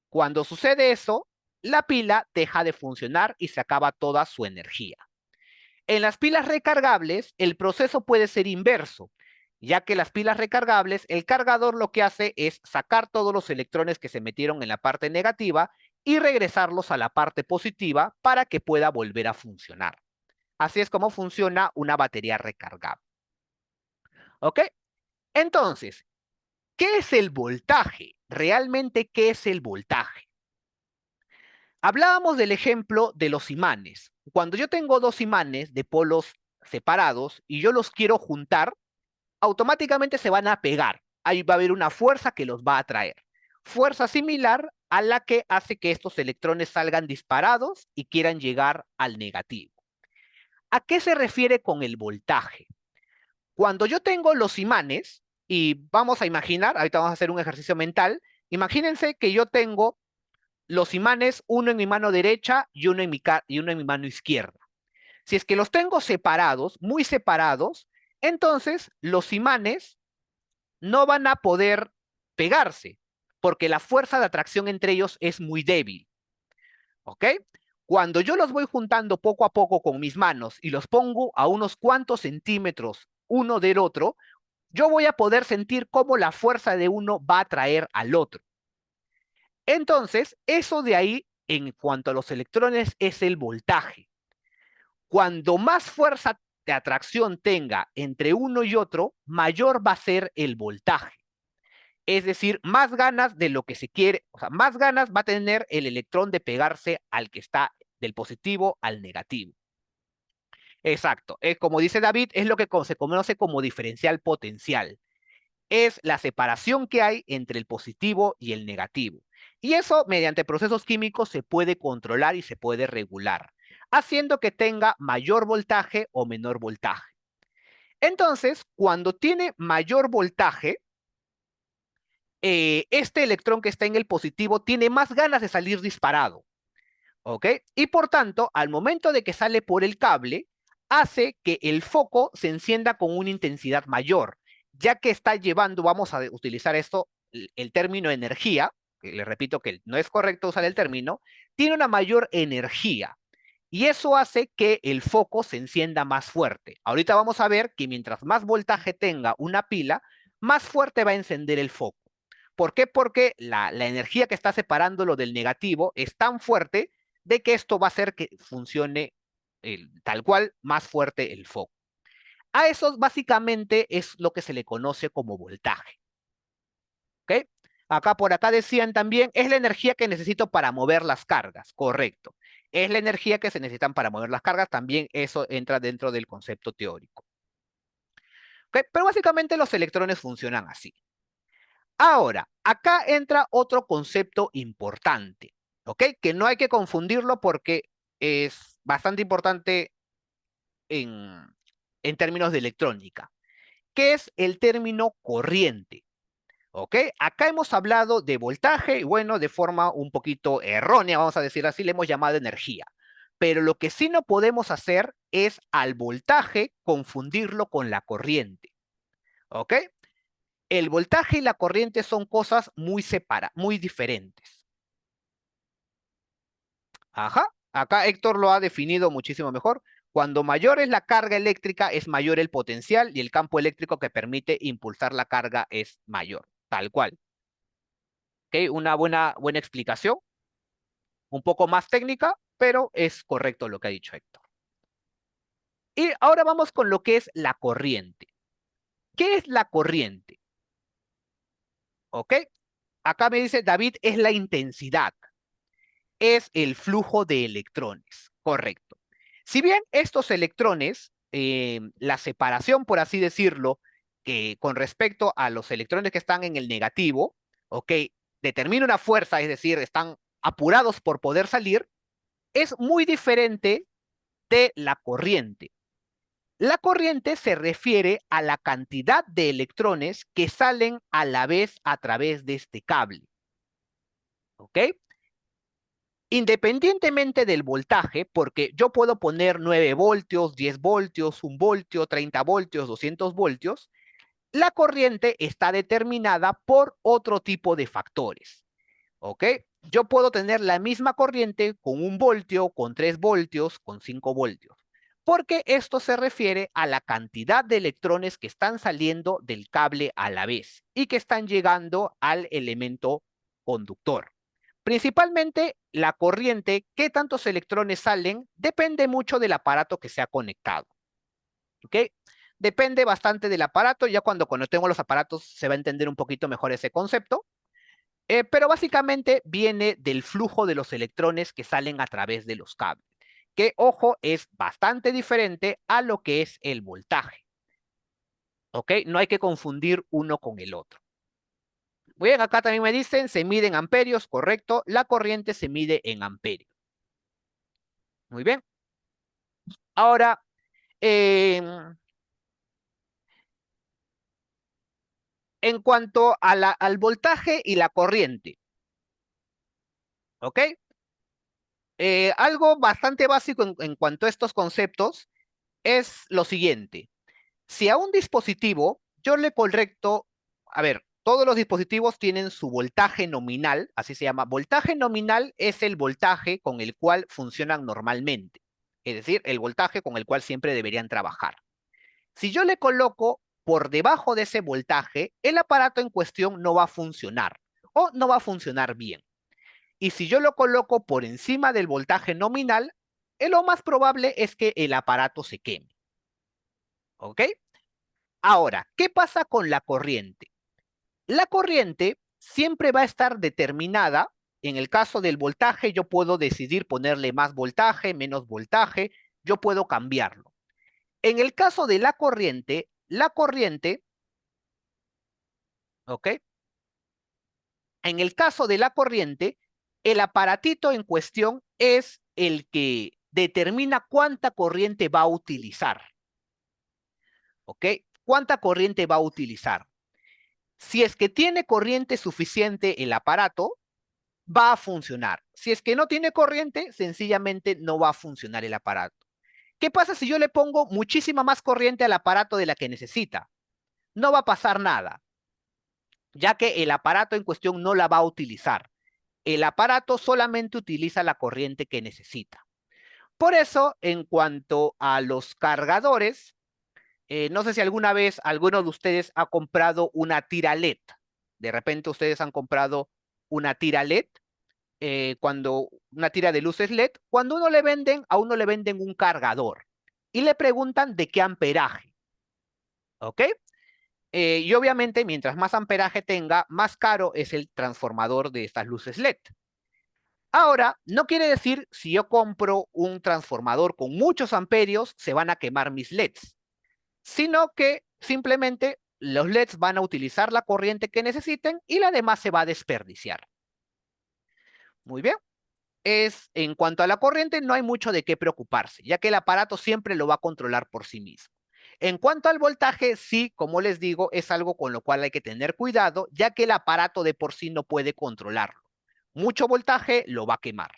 Cuando sucede eso, la pila deja de funcionar y se acaba toda su energía. En las pilas recargables, el proceso puede ser inverso, ya que las pilas recargables, el cargador lo que hace es sacar todos los electrones que se metieron en la parte negativa y regresarlos a la parte positiva para que pueda volver a funcionar. Así es como funciona una batería recargable. ¿Ok? Entonces, ¿qué es el voltaje? ¿Realmente qué es el voltaje? Hablábamos del ejemplo de los imanes. Cuando yo tengo dos imanes de polos separados y yo los quiero juntar, automáticamente se van a pegar. Ahí va a haber una fuerza que los va a atraer. Fuerza similar a la que hace que estos electrones salgan disparados y quieran llegar al negativo. ¿A qué se refiere con el voltaje? Cuando yo tengo los imanes, y vamos a imaginar, ahorita vamos a hacer un ejercicio mental, imagínense que yo tengo los imanes, uno en mi mano derecha y uno en mi mano izquierda. Si es que los tengo separados, muy separados, entonces los imanes no van a poder pegarse, porque la fuerza de atracción entre ellos es muy débil. ¿Ok? Cuando yo los voy juntando poco a poco con mis manos y los pongo a unos cuantos centímetros uno del otro, yo voy a poder sentir cómo la fuerza de uno va a atraer al otro. Entonces, eso de ahí, en cuanto a los electrones, es el voltaje. Cuando más fuerza de atracción tenga entre uno y otro, mayor va a ser el voltaje. Es decir, más ganas de lo que se quiere, o sea, más ganas va a tener el electrón de pegarse al que está del positivo al negativo. Exacto. Como dice David, es lo que se conoce como diferencial potencial. Es la separación que hay entre el positivo y el negativo. Y eso, mediante procesos químicos, se puede controlar y se puede regular, haciendo que tenga mayor voltaje o menor voltaje. Entonces, cuando tiene mayor voltaje, este electrón que está en el positivo tiene más ganas de salir disparado, ¿ok? Y por tanto, al momento de que sale por el cable, hace que el foco se encienda con una intensidad mayor, ya que está llevando, vamos a utilizar esto, el término energía, que le repito que no es correcto usar el término, tiene una mayor energía. Y eso hace que el foco se encienda más fuerte. Ahorita vamos a ver que mientras más voltaje tenga una pila, más fuerte va a encender el foco. ¿Por qué? Porque la energía que está separándolo del negativo es tan fuerte de que esto va a hacer que funcione tal cual más fuerte el foco. A eso básicamente es lo que se le conoce como voltaje. ¿Ok? Acá por acá decían también, es la energía que necesito para mover las cargas. Correcto. Es la energía que se necesitan para mover las cargas. También eso entra dentro del concepto teórico. ¿Ok? Pero básicamente los electrones funcionan así. Ahora, acá entra otro concepto importante, ¿ok? Que no hay que confundirlo porque es bastante importante en, en términos de electrónica, que es el término corriente, ¿ok? Acá hemos hablado de voltaje y bueno, de forma un poquito errónea, vamos a decir así, le hemos llamado energía. Pero lo que sí no podemos hacer es al voltaje confundirlo con la corriente, ¿ok? El voltaje y la corriente son cosas muy diferentes. Ajá, acá Héctor lo ha definido muchísimo mejor. Cuando mayor es la carga eléctrica, es mayor el potencial y el campo eléctrico que permite impulsar la carga es mayor, tal cual. ¿Ok? Una buena explicación, un poco más técnica, pero es correcto lo que ha dicho Héctor. Y ahora vamos con lo que es la corriente. ¿Qué es la corriente? ¿Ok? Acá me dice David, es la intensidad, es el flujo de electrones. Correcto. Si bien estos electrones, la separación, por así decirlo, que con respecto a los electrones que están en el negativo, ¿ok? Determina una fuerza, es decir, están apurados por poder salir, es muy diferente de la corriente. La corriente se refiere a la cantidad de electrones que salen a la vez a través de este cable. ¿Ok? Independientemente del voltaje, porque yo puedo poner 9 voltios, 10 voltios, 1 voltio, 30 voltios, 200 voltios, la corriente está determinada por otro tipo de factores. ¿Ok? Yo puedo tener la misma corriente con 1 voltio, con 3 voltios, con 5 voltios, porque esto se refiere a la cantidad de electrones que están saliendo del cable a la vez y que están llegando al elemento conductor. Principalmente la corriente, qué tantos electrones salen, depende mucho del aparato que sea conectado. ¿Ok? Depende bastante del aparato, ya cuando conectemos los aparatos se va a entender un poquito mejor ese concepto. Pero básicamente viene del flujo de los electrones que salen a través de los cables, que, ojo, es bastante diferente a lo que es el voltaje. ¿Ok? No hay que confundir uno con el otro. Bien, acá también me dicen, se mide en amperios, correcto. La corriente se mide en amperios. Muy bien. Ahora, en cuanto a al voltaje y la corriente, ¿ok? Algo bastante básico en cuanto a estos conceptos es lo siguiente. Si a un dispositivo yo le conecto, a ver, todos los dispositivos tienen su voltaje nominal, así se llama. Voltaje nominal es el voltaje con el cual funcionan normalmente, es decir, el voltaje con el cual siempre deberían trabajar. Si yo le coloco por debajo de ese voltaje, el aparato en cuestión no va a funcionar o no va a funcionar bien. Y si yo lo coloco por encima del voltaje nominal, lo más probable es que el aparato se queme. ¿Ok? Ahora, ¿qué pasa con la corriente? La corriente siempre va a estar determinada. En el caso del voltaje, yo puedo decidir ponerle más voltaje, menos voltaje, yo puedo cambiarlo. En el caso de la corriente, ¿ok? En el caso de la corriente, el aparatito en cuestión es el que determina cuánta corriente va a utilizar, ¿ok? ¿Cuánta corriente va a utilizar? Si es que tiene corriente suficiente el aparato, va a funcionar. Si es que no tiene corriente, sencillamente no va a funcionar el aparato. ¿Qué pasa si yo le pongo muchísima más corriente al aparato de la que necesita? No va a pasar nada, ya que el aparato en cuestión no la va a utilizar. El aparato solamente utiliza la corriente que necesita. Por eso, en cuanto a los cargadores, no sé si alguna vez alguno de ustedes ha comprado una tira LED. De repente ustedes han comprado una tira LED, cuando una tira de luces LED, cuando a uno le venden un cargador y le preguntan de qué amperaje, ¿ok? Y obviamente, mientras más amperaje tenga, más caro es el transformador de estas luces LED. Ahora, no quiere decir si yo compro un transformador con muchos amperios, se van a quemar mis LEDs, sino que simplemente los LEDs van a utilizar la corriente que necesiten y la demás se va a desperdiciar. Muy bien. En cuanto a la corriente, no hay mucho de qué preocuparse, ya que el aparato siempre lo va a controlar por sí mismo. En cuanto al voltaje, sí, como les digo, es algo con lo cual hay que tener cuidado, ya que el aparato de por sí no puede controlarlo. Mucho voltaje lo va a quemar.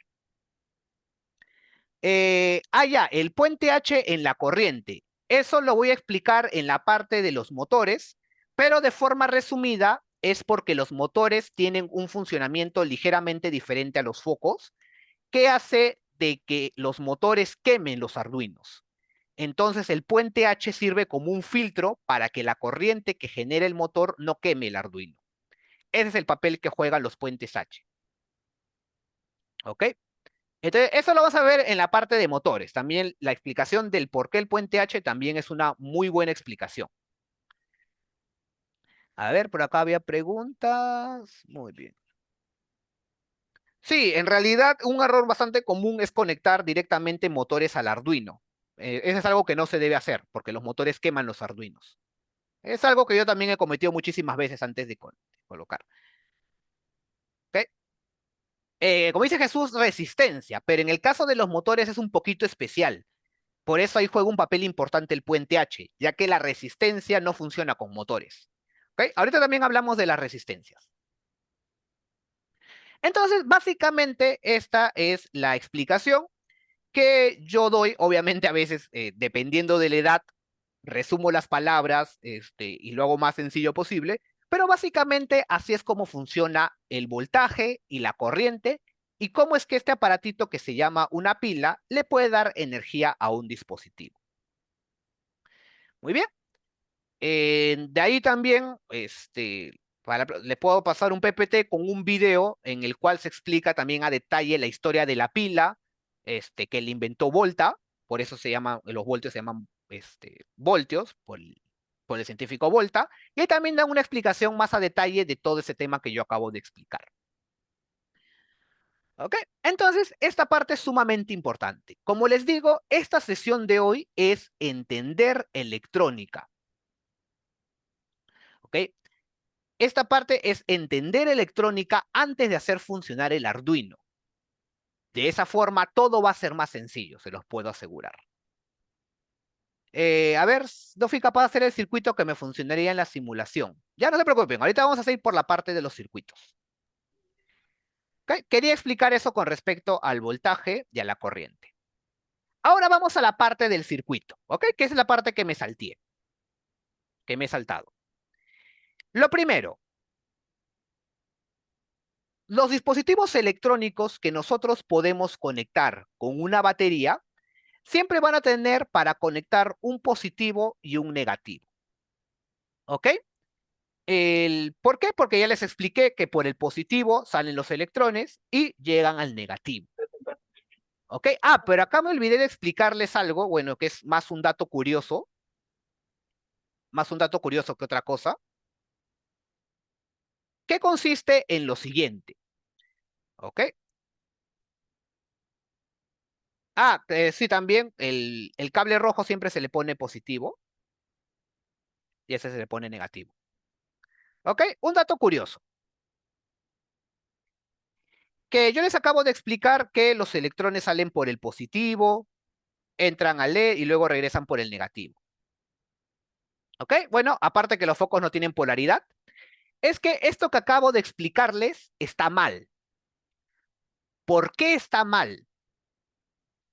Ya, el puente H en la corriente. Eso lo voy a explicar en la parte de los motores, pero de forma resumida es porque los motores tienen un funcionamiento ligeramente diferente a los focos, que hace de que los motores quemen los arduinos. Entonces el puente H sirve como un filtro para que la corriente que genera el motor no queme el arduino. Ese es el papel que juegan los puentes H. ¿Ok? Entonces, eso lo vas a ver en la parte de motores. También la explicación del por qué el puente H también es una muy buena explicación. A ver, por acá había preguntas. Muy bien. Sí, en realidad un error bastante común es conectar directamente motores al Arduino. Eso es algo que no se debe hacer, porque los motores queman los Arduinos. Es algo que yo también he cometido muchísimas veces antes de colocar. ¿Ok? Como dice Jesús, resistencia, pero en el caso de los motores es un poquito especial. Por eso ahí juega un papel importante el puente H, ya que la resistencia no funciona con motores. ¿Ok? Ahorita también hablamos de las resistencias. Entonces, básicamente, esta es la explicación que yo doy. Obviamente, a veces, dependiendo de la edad, resumo las palabras, y lo hago más sencillo posible, pero básicamente así es como funciona el voltaje y la corriente y cómo es que este aparatito que se llama una pila le puede dar energía a un dispositivo. Muy bien. De ahí también, le puedo pasar un PPT con un video en el cual se explica también a detalle la historia de la pila, que le inventó Volta, por eso se llama, los voltios se llaman, voltios, por el científico Volta, y ahí también dan una explicación más a detalle de todo ese tema que yo acabo de explicar. ¿Ok? Entonces, esta parte es sumamente importante. Como les digo, esta sesión de hoy es entender electrónica. ¿Ok? Esta parte es entender electrónica antes de hacer funcionar el Arduino. De esa forma, todo va a ser más sencillo, se los puedo asegurar. A ver, no fui capaz de hacer el circuito que me funcionaría en la simulación. Ya no se preocupen, ahorita vamos a seguir por la parte de los circuitos. ¿Okay? Quería explicar eso con respecto al voltaje y a la corriente. Ahora vamos a la parte del circuito, ¿ok? Que es la parte que me salté, que me he saltado. Lo primero, los dispositivos electrónicos que nosotros podemos conectar con una batería siempre van a tener para conectar un positivo y un negativo. ¿Ok? ¿Por qué? Porque ya les expliqué que por el positivo salen los electrones y llegan al negativo. ¿Ok? Ah, pero acá me olvidé de explicarles algo, bueno, que es más un dato curioso que otra cosa, que consiste en lo siguiente. ¿Ok? Ah, sí, también el cable rojo siempre se le pone positivo y ese se le pone negativo. ¿Ok? Un dato curioso. Que yo les acabo de explicar que los electrones salen por el positivo, entran al LED y luego regresan por el negativo. ¿Ok? Bueno, aparte que los focos no tienen polaridad, es que esto que acabo de explicarles está mal. ¿Por qué está mal?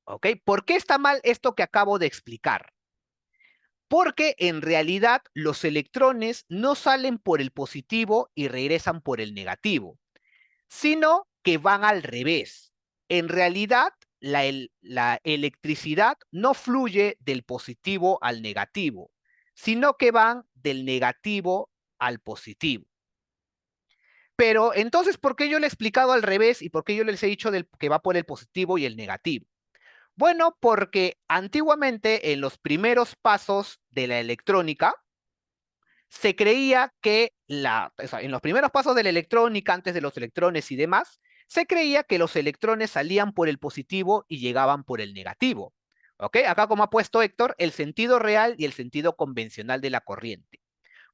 ¿Ok? ¿Por qué está mal esto que acabo de explicar? Porque en realidad los electrones no salen por el positivo y regresan por el negativo, sino que van al revés. En realidad, la electricidad no fluye del positivo al negativo, sino que van del negativo al positivo. Pero entonces, ¿por qué yo le he explicado al revés y por qué yo les he dicho que va por el positivo y el negativo? Bueno, porque antiguamente en los primeros pasos de la electrónica, se creía que o sea, en los primeros pasos de la electrónica, antes de los electrones y demás, se creía que los electrones salían por el positivo y llegaban por el negativo. ¿Ok? Acá, como ha puesto Héctor, el sentido real y el sentido convencional de la corriente.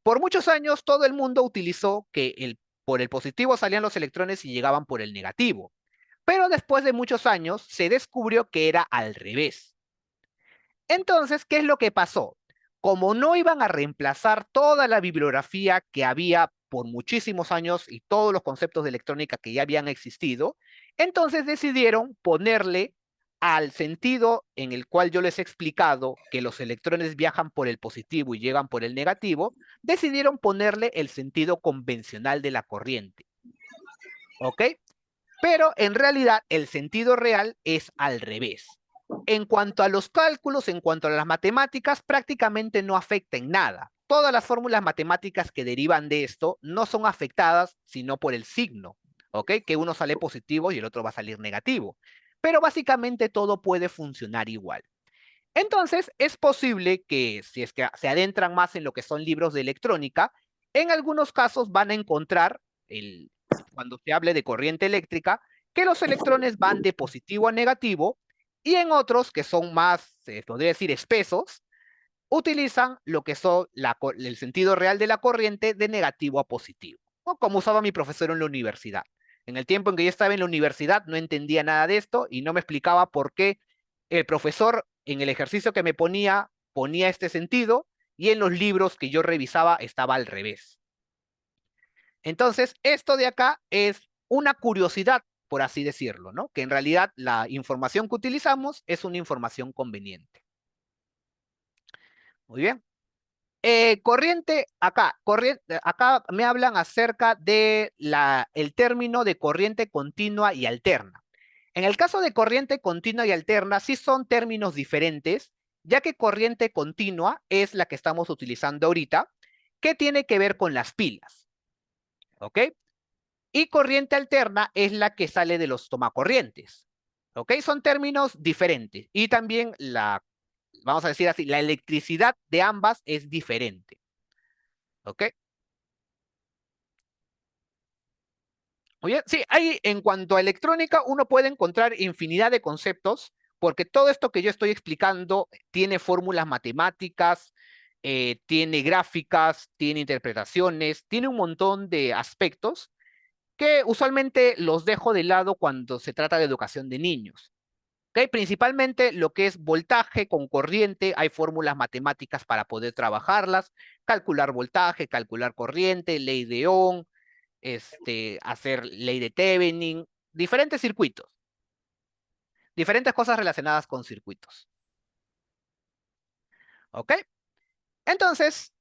Por muchos años, todo el mundo utilizó que por el positivo salían los electrones y llegaban por el negativo. Pero después de muchos años, se descubrió que era al revés. Entonces, ¿qué es lo que pasó? Como no iban a reemplazar toda la bibliografía que había por muchísimos años y todos los conceptos de electrónica que ya habían existido, entonces decidieron ponerle al sentido en el cual yo les he explicado que los electrones viajan por el positivo y llegan por el negativo, decidieron ponerle el sentido convencional de la corriente. ¿Ok? Pero en realidad el sentido real es al revés. En cuanto a los cálculos, en cuanto a las matemáticas, prácticamente no afecta en nada. Todas las fórmulas matemáticas que derivan de esto no son afectadas sino por el signo, ¿ok? Que uno sale positivo y el otro va a salir negativo. Pero básicamente todo puede funcionar igual. Entonces, es posible que si es que se adentran más en lo que son libros de electrónica, en algunos casos van a encontrar, cuando se hable de corriente eléctrica, que los electrones van de positivo a negativo, y en otros, que son más, podría decir, espesos, utilizan lo que son el sentido real de la corriente de negativo a positivo, ¿no? Como usaba mi profesor en la universidad. En el tiempo en que yo estaba en la universidad no entendía nada de esto y no me explicaba por qué el profesor en el ejercicio que me ponía este sentido y en los libros que yo revisaba estaba al revés. Entonces, esto de acá es una curiosidad, por así decirlo, ¿no? Que en realidad la información que utilizamos es una información conveniente. Muy bien. Acá me hablan acerca de el término de corriente continua y alterna. En el caso de corriente continua y alterna, sí son términos diferentes, ya que corriente continua es la que estamos utilizando ahorita, que tiene que ver con las pilas, ¿ok? Y corriente alterna es la que sale de los tomacorrientes, ¿ok? Son términos diferentes. Y también vamos a decir así, la electricidad de ambas es diferente, ¿ok? Muy bien, sí, en cuanto a electrónica, uno puede encontrar infinidad de conceptos, porque todo esto que yo estoy explicando tiene fórmulas matemáticas, tiene gráficas, tiene interpretaciones, tiene un montón de aspectos que usualmente los dejo de lado cuando se trata de educación de niños. ¿Okay? Principalmente lo que es voltaje con corriente, hay fórmulas matemáticas para poder trabajarlas, calcular voltaje, calcular corriente, ley de Ohm, hacer ley de Thevenin, diferentes circuitos, diferentes cosas relacionadas con circuitos. ¿Ok? Entonces,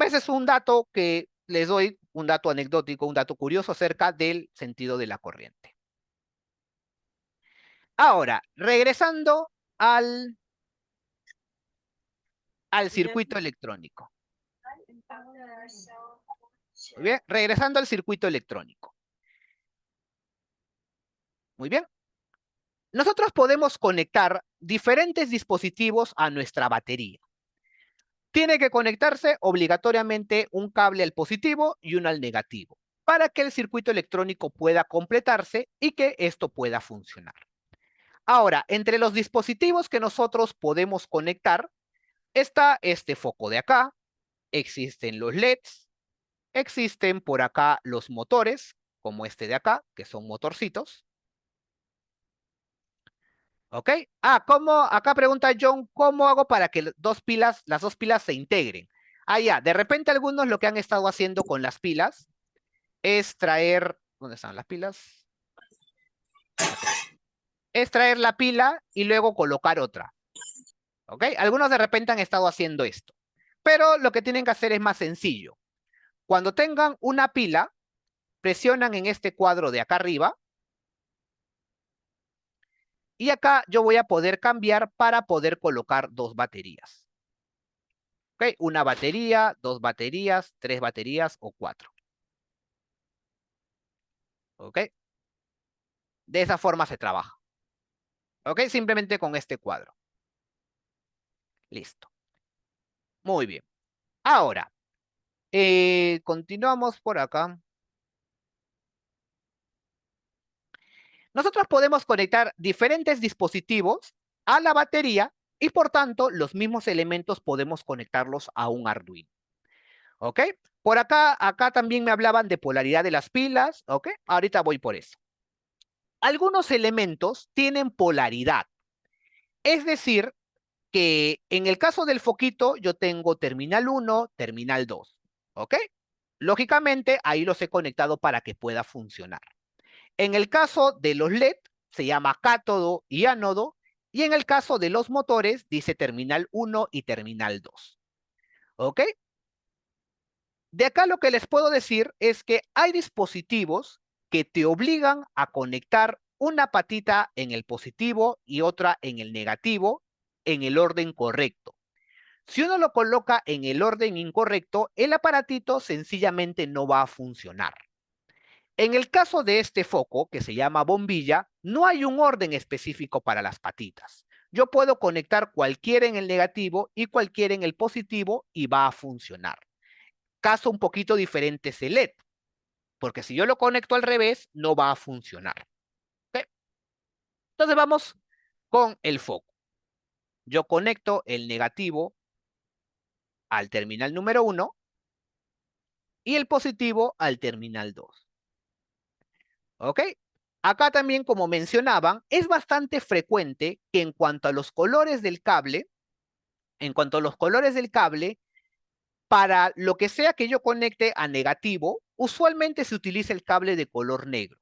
ese es un dato que les doy, un dato anecdótico, un dato curioso acerca del sentido de la corriente. Ahora, regresando al circuito electrónico. Muy bien, regresando al circuito electrónico. Muy bien. Nosotros podemos conectar diferentes dispositivos a nuestra batería. Tiene que conectarse obligatoriamente un cable al positivo y uno al negativo, para que el circuito electrónico pueda completarse y que esto pueda funcionar. Ahora, entre los dispositivos que nosotros podemos conectar, está este foco de acá, existen los LEDs, existen por acá los motores, como este de acá, que son motorcitos. ¿Ok? Acá pregunta John, ¿cómo hago para que las dos pilas se integren? Ya, de repente algunos lo que han estado haciendo con las pilas es traer, ¿dónde están las pilas? Acá. Es traer la pila y luego colocar otra. ¿Ok? Algunos de repente han estado haciendo esto. Pero lo que tienen que hacer es más sencillo. Cuando tengan una pila, presionan en este cuadro de acá arriba. Y acá yo voy a poder cambiar para poder colocar dos baterías. ¿Ok? Una batería, dos baterías, tres baterías o cuatro. ¿Ok? De esa forma se trabaja. ¿Ok? Simplemente con este cuadro. Listo. Muy bien. Ahora, continuamos por acá. Nosotros podemos conectar diferentes dispositivos a la batería y por tanto los mismos elementos podemos conectarlos a un Arduino. ¿Ok? Por acá también me hablaban de polaridad de las pilas. ¿Ok? Ahorita voy por eso. Algunos elementos tienen polaridad. Es decir, que en el caso del foquito yo tengo terminal 1, terminal 2. ¿Ok? Lógicamente ahí los he conectado para que pueda funcionar. En el caso de los LED se llama cátodo y ánodo, y en el caso de los motores dice terminal 1 y terminal 2. ¿Ok? De acá lo que les puedo decir es que hay dispositivos que te obligan a conectar una patita en el positivo y otra en el negativo en el orden correcto. Si uno lo coloca en el orden incorrecto, el aparatito sencillamente no va a funcionar. En el caso de este foco, que se llama bombilla, no hay un orden específico para las patitas. Yo puedo conectar cualquiera en el negativo y cualquiera en el positivo y va a funcionar. Caso un poquito diferente es el LED, porque si yo lo conecto al revés, no va a funcionar. ¿Ok? Entonces vamos con el foco. Yo conecto el negativo al terminal número 1 y el positivo al terminal 2. ¿Ok? Acá también, como mencionaban, es bastante frecuente que en cuanto a los colores del cable, para lo que sea que yo conecte a negativo, usualmente se utiliza el cable de color negro.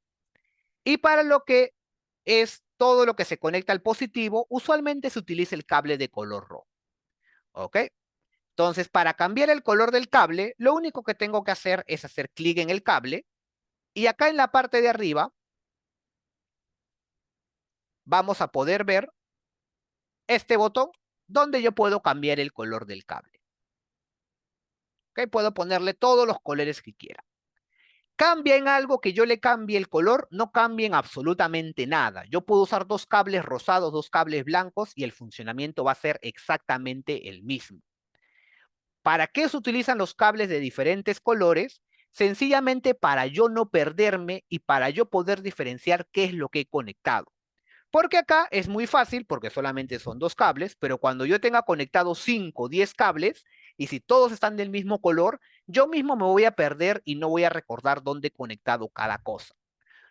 Y para lo que es todo lo que se conecta al positivo, usualmente se utiliza el cable de color rojo. ¿Ok? Entonces, para cambiar el color del cable, lo único que tengo que hacer es hacer clic en el cable y acá en la parte de arriba vamos a poder ver este botón donde yo puedo cambiar el color del cable. ¿Ok? Puedo ponerle todos los colores que quiera. Cambia en algo que yo le cambie el color, no cambien absolutamente nada. Yo puedo usar dos cables rosados, dos cables blancos y el funcionamiento va a ser exactamente el mismo. ¿Para qué se utilizan los cables de diferentes colores? Sencillamente para yo no perderme y para yo poder diferenciar qué es lo que he conectado. Porque acá es muy fácil, porque solamente son dos cables, pero cuando yo tenga conectados 5 o 10 cables, y si todos están del mismo color, yo mismo me voy a perder y no voy a recordar dónde he conectado cada cosa.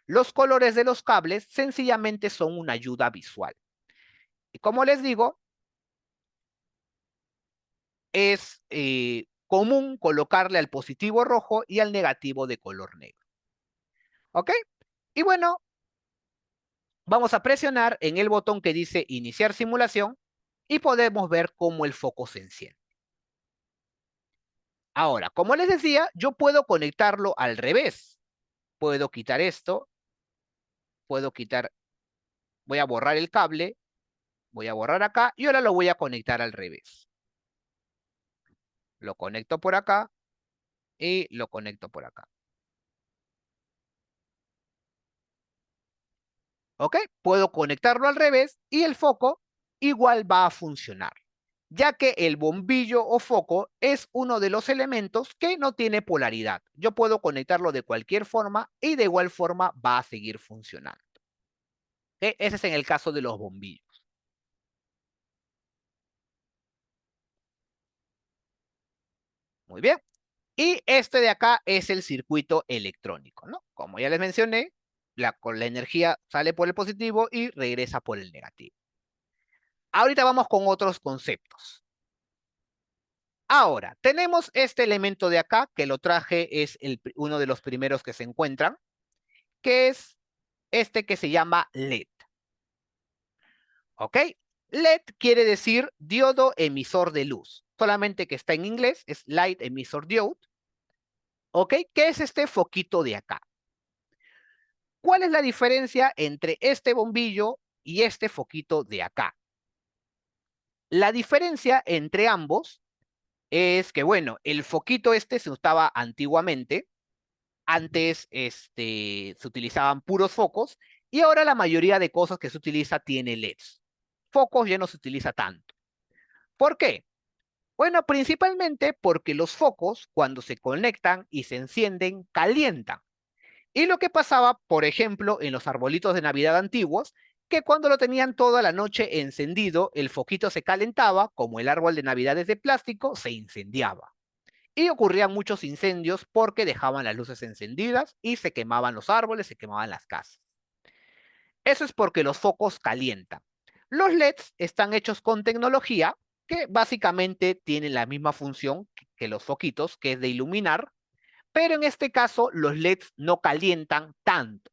Los colores de los cables sencillamente son una ayuda visual. Y como les digo, es común colocarle al positivo rojo y al negativo de color negro. ¿Ok? Y bueno, vamos a presionar en el botón que dice iniciar simulación y podemos ver cómo el foco se enciende. Ahora, como les decía, yo puedo conectarlo al revés. Puedo quitar esto, puedo quitar, voy a borrar el cable, voy a borrar acá y ahora lo voy a conectar al revés. Lo conecto por acá y lo conecto por acá. ¿Ok? Puedo conectarlo al revés y el foco igual va a funcionar, ya que el bombillo o foco es uno de los elementos que no tiene polaridad. Yo puedo conectarlo de cualquier forma y de igual forma va a seguir funcionando. ¿Ok? Ese es en el caso de los bombillos. Muy bien. Y este de acá es el circuito electrónico, ¿no? Como ya les mencioné, la energía sale por el positivo y regresa por el negativo. Ahorita vamos con otros conceptos. Ahora, tenemos este elemento de acá, que lo traje, es uno de los primeros que se encuentran, que es este que se llama LED. ¿Ok? LED quiere decir diodo emisor de luz, solamente que está en inglés, es Light Emission Diode. ¿Ok? ¿Qué es este foquito de acá? ¿Cuál es la diferencia entre este bombillo y este foquito de acá? La diferencia entre ambos es que, bueno, el foquito este se usaba antiguamente. Antes se utilizaban puros focos y ahora la mayoría de cosas que se utiliza tiene LEDs. Focos ya no se utiliza tanto. ¿Por qué? Bueno, principalmente porque los focos, cuando se conectan y se encienden, calientan. Y lo que pasaba, por ejemplo, en los arbolitos de Navidad antiguos, que cuando lo tenían toda la noche encendido, el foquito se calentaba, como el árbol de Navidad es de plástico, se incendiaba. Y ocurrían muchos incendios porque dejaban las luces encendidas y se quemaban los árboles, se quemaban las casas. Eso es porque los focos calientan. Los LEDs están hechos con tecnología que básicamente tienen la misma función que los foquitos, que es de iluminar, pero en este caso los LEDs no calientan tanto.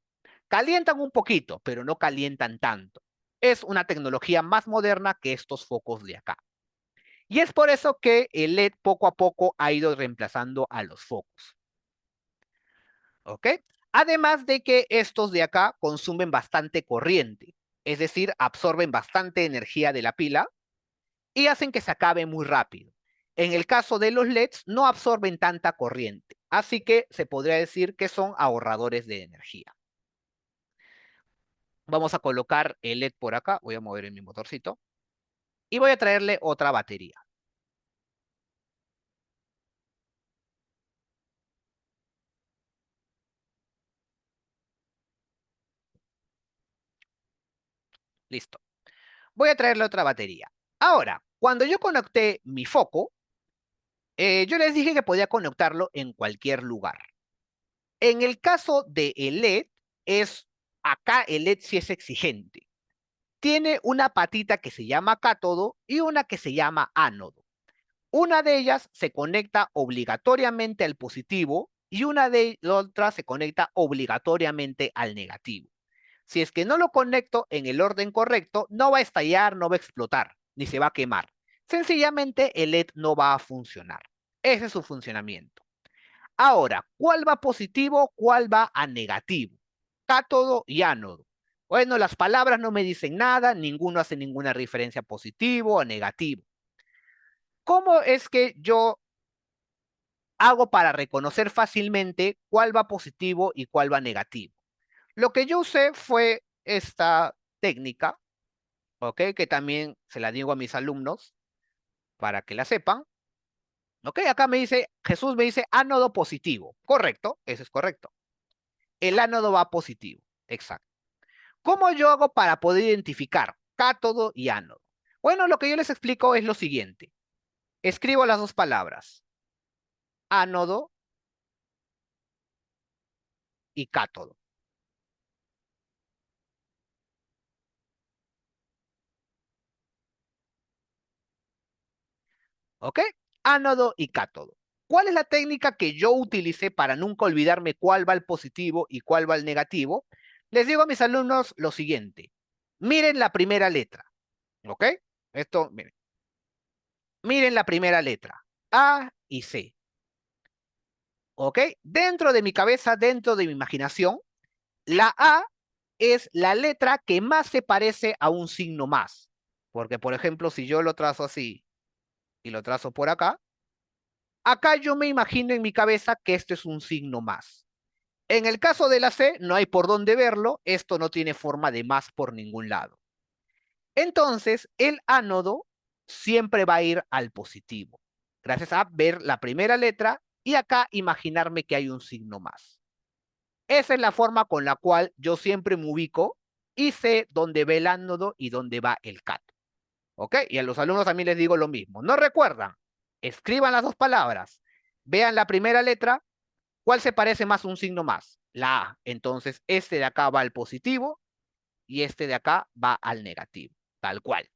Calientan un poquito, pero no calientan tanto. Es una tecnología más moderna que estos focos de acá. Y es por eso que el LED poco a poco ha ido reemplazando a los focos. ¿Ok? Además de que estos de acá consumen bastante corriente, es decir, absorben bastante energía de la pila y hacen que se acabe muy rápido. En el caso de los LEDs no absorben tanta corriente, así que se podría decir que son ahorradores de energía. Vamos a colocar el LED por acá, voy a mover en mi motorcito y voy a traerle otra batería. Listo. Voy a traerle otra batería. Ahora, cuando yo conecté mi foco, yo les dije que podía conectarlo en cualquier lugar. En el caso del LED, acá el LED sí es exigente. Tiene una patita que se llama cátodo y una que se llama ánodo. Una de ellas se conecta obligatoriamente al positivo y una de las otras se conecta obligatoriamente al negativo. Si es que no lo conecto en el orden correcto, no va a estallar, no va a explotar, ni se va a quemar. Sencillamente el LED no va a funcionar. Ese es su funcionamiento. Ahora, ¿cuál va positivo? ¿Cuál va a negativo? Cátodo y ánodo. Bueno, las palabras no me dicen nada, ninguno hace ninguna referencia a positivo o negativo. ¿Cómo es que yo hago para reconocer fácilmente cuál va positivo y cuál va negativo? Lo que yo usé fue esta técnica, ¿ok? Que también se la digo a mis alumnos para que la sepan. ¿Ok? Acá me dice, Jesús me dice ánodo positivo. Correcto, eso es correcto. El ánodo va positivo. Exacto. ¿Cómo yo hago para poder identificar cátodo y ánodo? Bueno, lo que yo les explico es lo siguiente. Escribo las dos palabras, ánodo y cátodo. ¿Ok? Ánodo y cátodo. ¿Cuál es la técnica que yo utilicé para nunca olvidarme cuál va el positivo y cuál va el negativo? Les digo a mis alumnos lo siguiente. Miren la primera letra. ¿Ok? Esto, miren la primera letra. A y C. ¿Ok? Dentro de mi cabeza, dentro de mi imaginación, la A es la letra que más se parece a un signo más. Porque, por ejemplo, si yo lo trazo así y lo trazo por acá, acá yo me imagino en mi cabeza que esto es un signo más. En el caso de la C, no hay por dónde verlo, esto no tiene forma de más por ningún lado. Entonces, el ánodo siempre va a ir al positivo, gracias a ver la primera letra y acá imaginarme que hay un signo más. Esa es la forma con la cual yo siempre me ubico y sé dónde va el ánodo y dónde va el cátodo. ¿Ok? Y a los alumnos también les digo lo mismo. ¿No recuerdan? Escriban las dos palabras. Vean la primera letra. ¿Cuál se parece más a un signo más? La A. Entonces, este de acá va al positivo y este de acá va al negativo. Tal cual.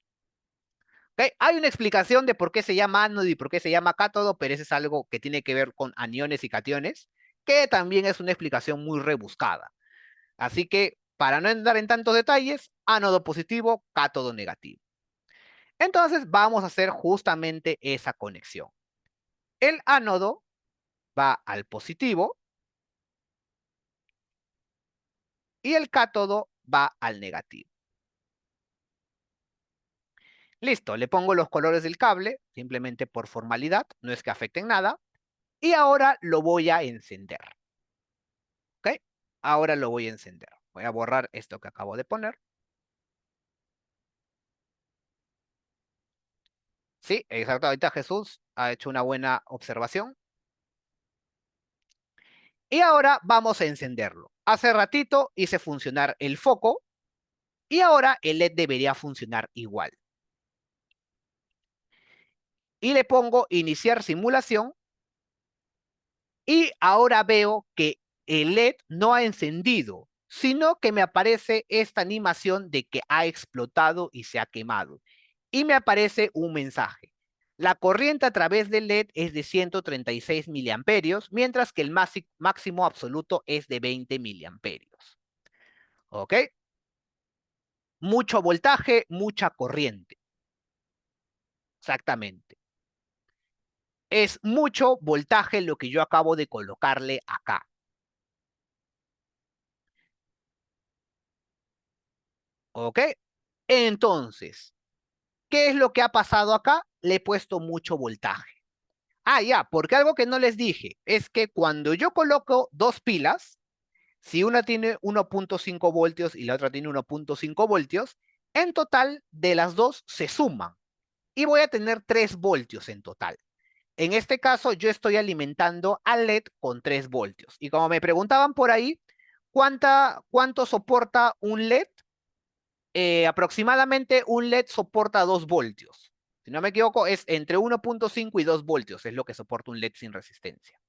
¿Ok? Hay una explicación de por qué se llama ánodo y por qué se llama cátodo, pero eso es algo que tiene que ver con aniones y cationes, que también es una explicación muy rebuscada. Así que, para no entrar en tantos detalles, ánodo positivo, cátodo negativo. Entonces, vamos a hacer justamente esa conexión. El ánodo va al positivo y el cátodo va al negativo. Listo, le pongo los colores del cable, simplemente por formalidad, no es que afecten nada. Y ahora lo voy a encender. ¿Ok? Ahora lo voy a encender. Voy a borrar esto que acabo de poner. Sí, exacto. Ahorita Jesús ha hecho una buena observación. Y ahora vamos a encenderlo. Hace ratito hice funcionar el foco y ahora el LED debería funcionar igual. Y le pongo iniciar simulación y ahora veo que el LED no ha encendido, sino que me aparece esta animación de que ha explotado y se ha quemado. Y me aparece un mensaje. La corriente a través del LED es de 136 miliamperios, mientras que el máximo absoluto es de 20 miliamperios. ¿Ok? Mucho voltaje, mucha corriente. Exactamente. Es mucho voltaje lo que yo acabo de colocarle acá. ¿Ok? Entonces, ¿qué es lo que ha pasado acá? Le he puesto mucho voltaje. Ah, ya, porque algo que no les dije es que cuando yo coloco dos pilas, si una tiene 1.5 voltios y la otra tiene 1.5 voltios, en total de las dos se suman y voy a tener 3 voltios en total. En este caso, yo estoy alimentando al LED con 3 voltios. Y como me preguntaban por ahí, ¿cuánto soporta un LED? Aproximadamente un LED soporta 2 voltios. Si no me equivoco, es entre 1.5 y 2 voltios, es lo que soporta un LED sin resistencia.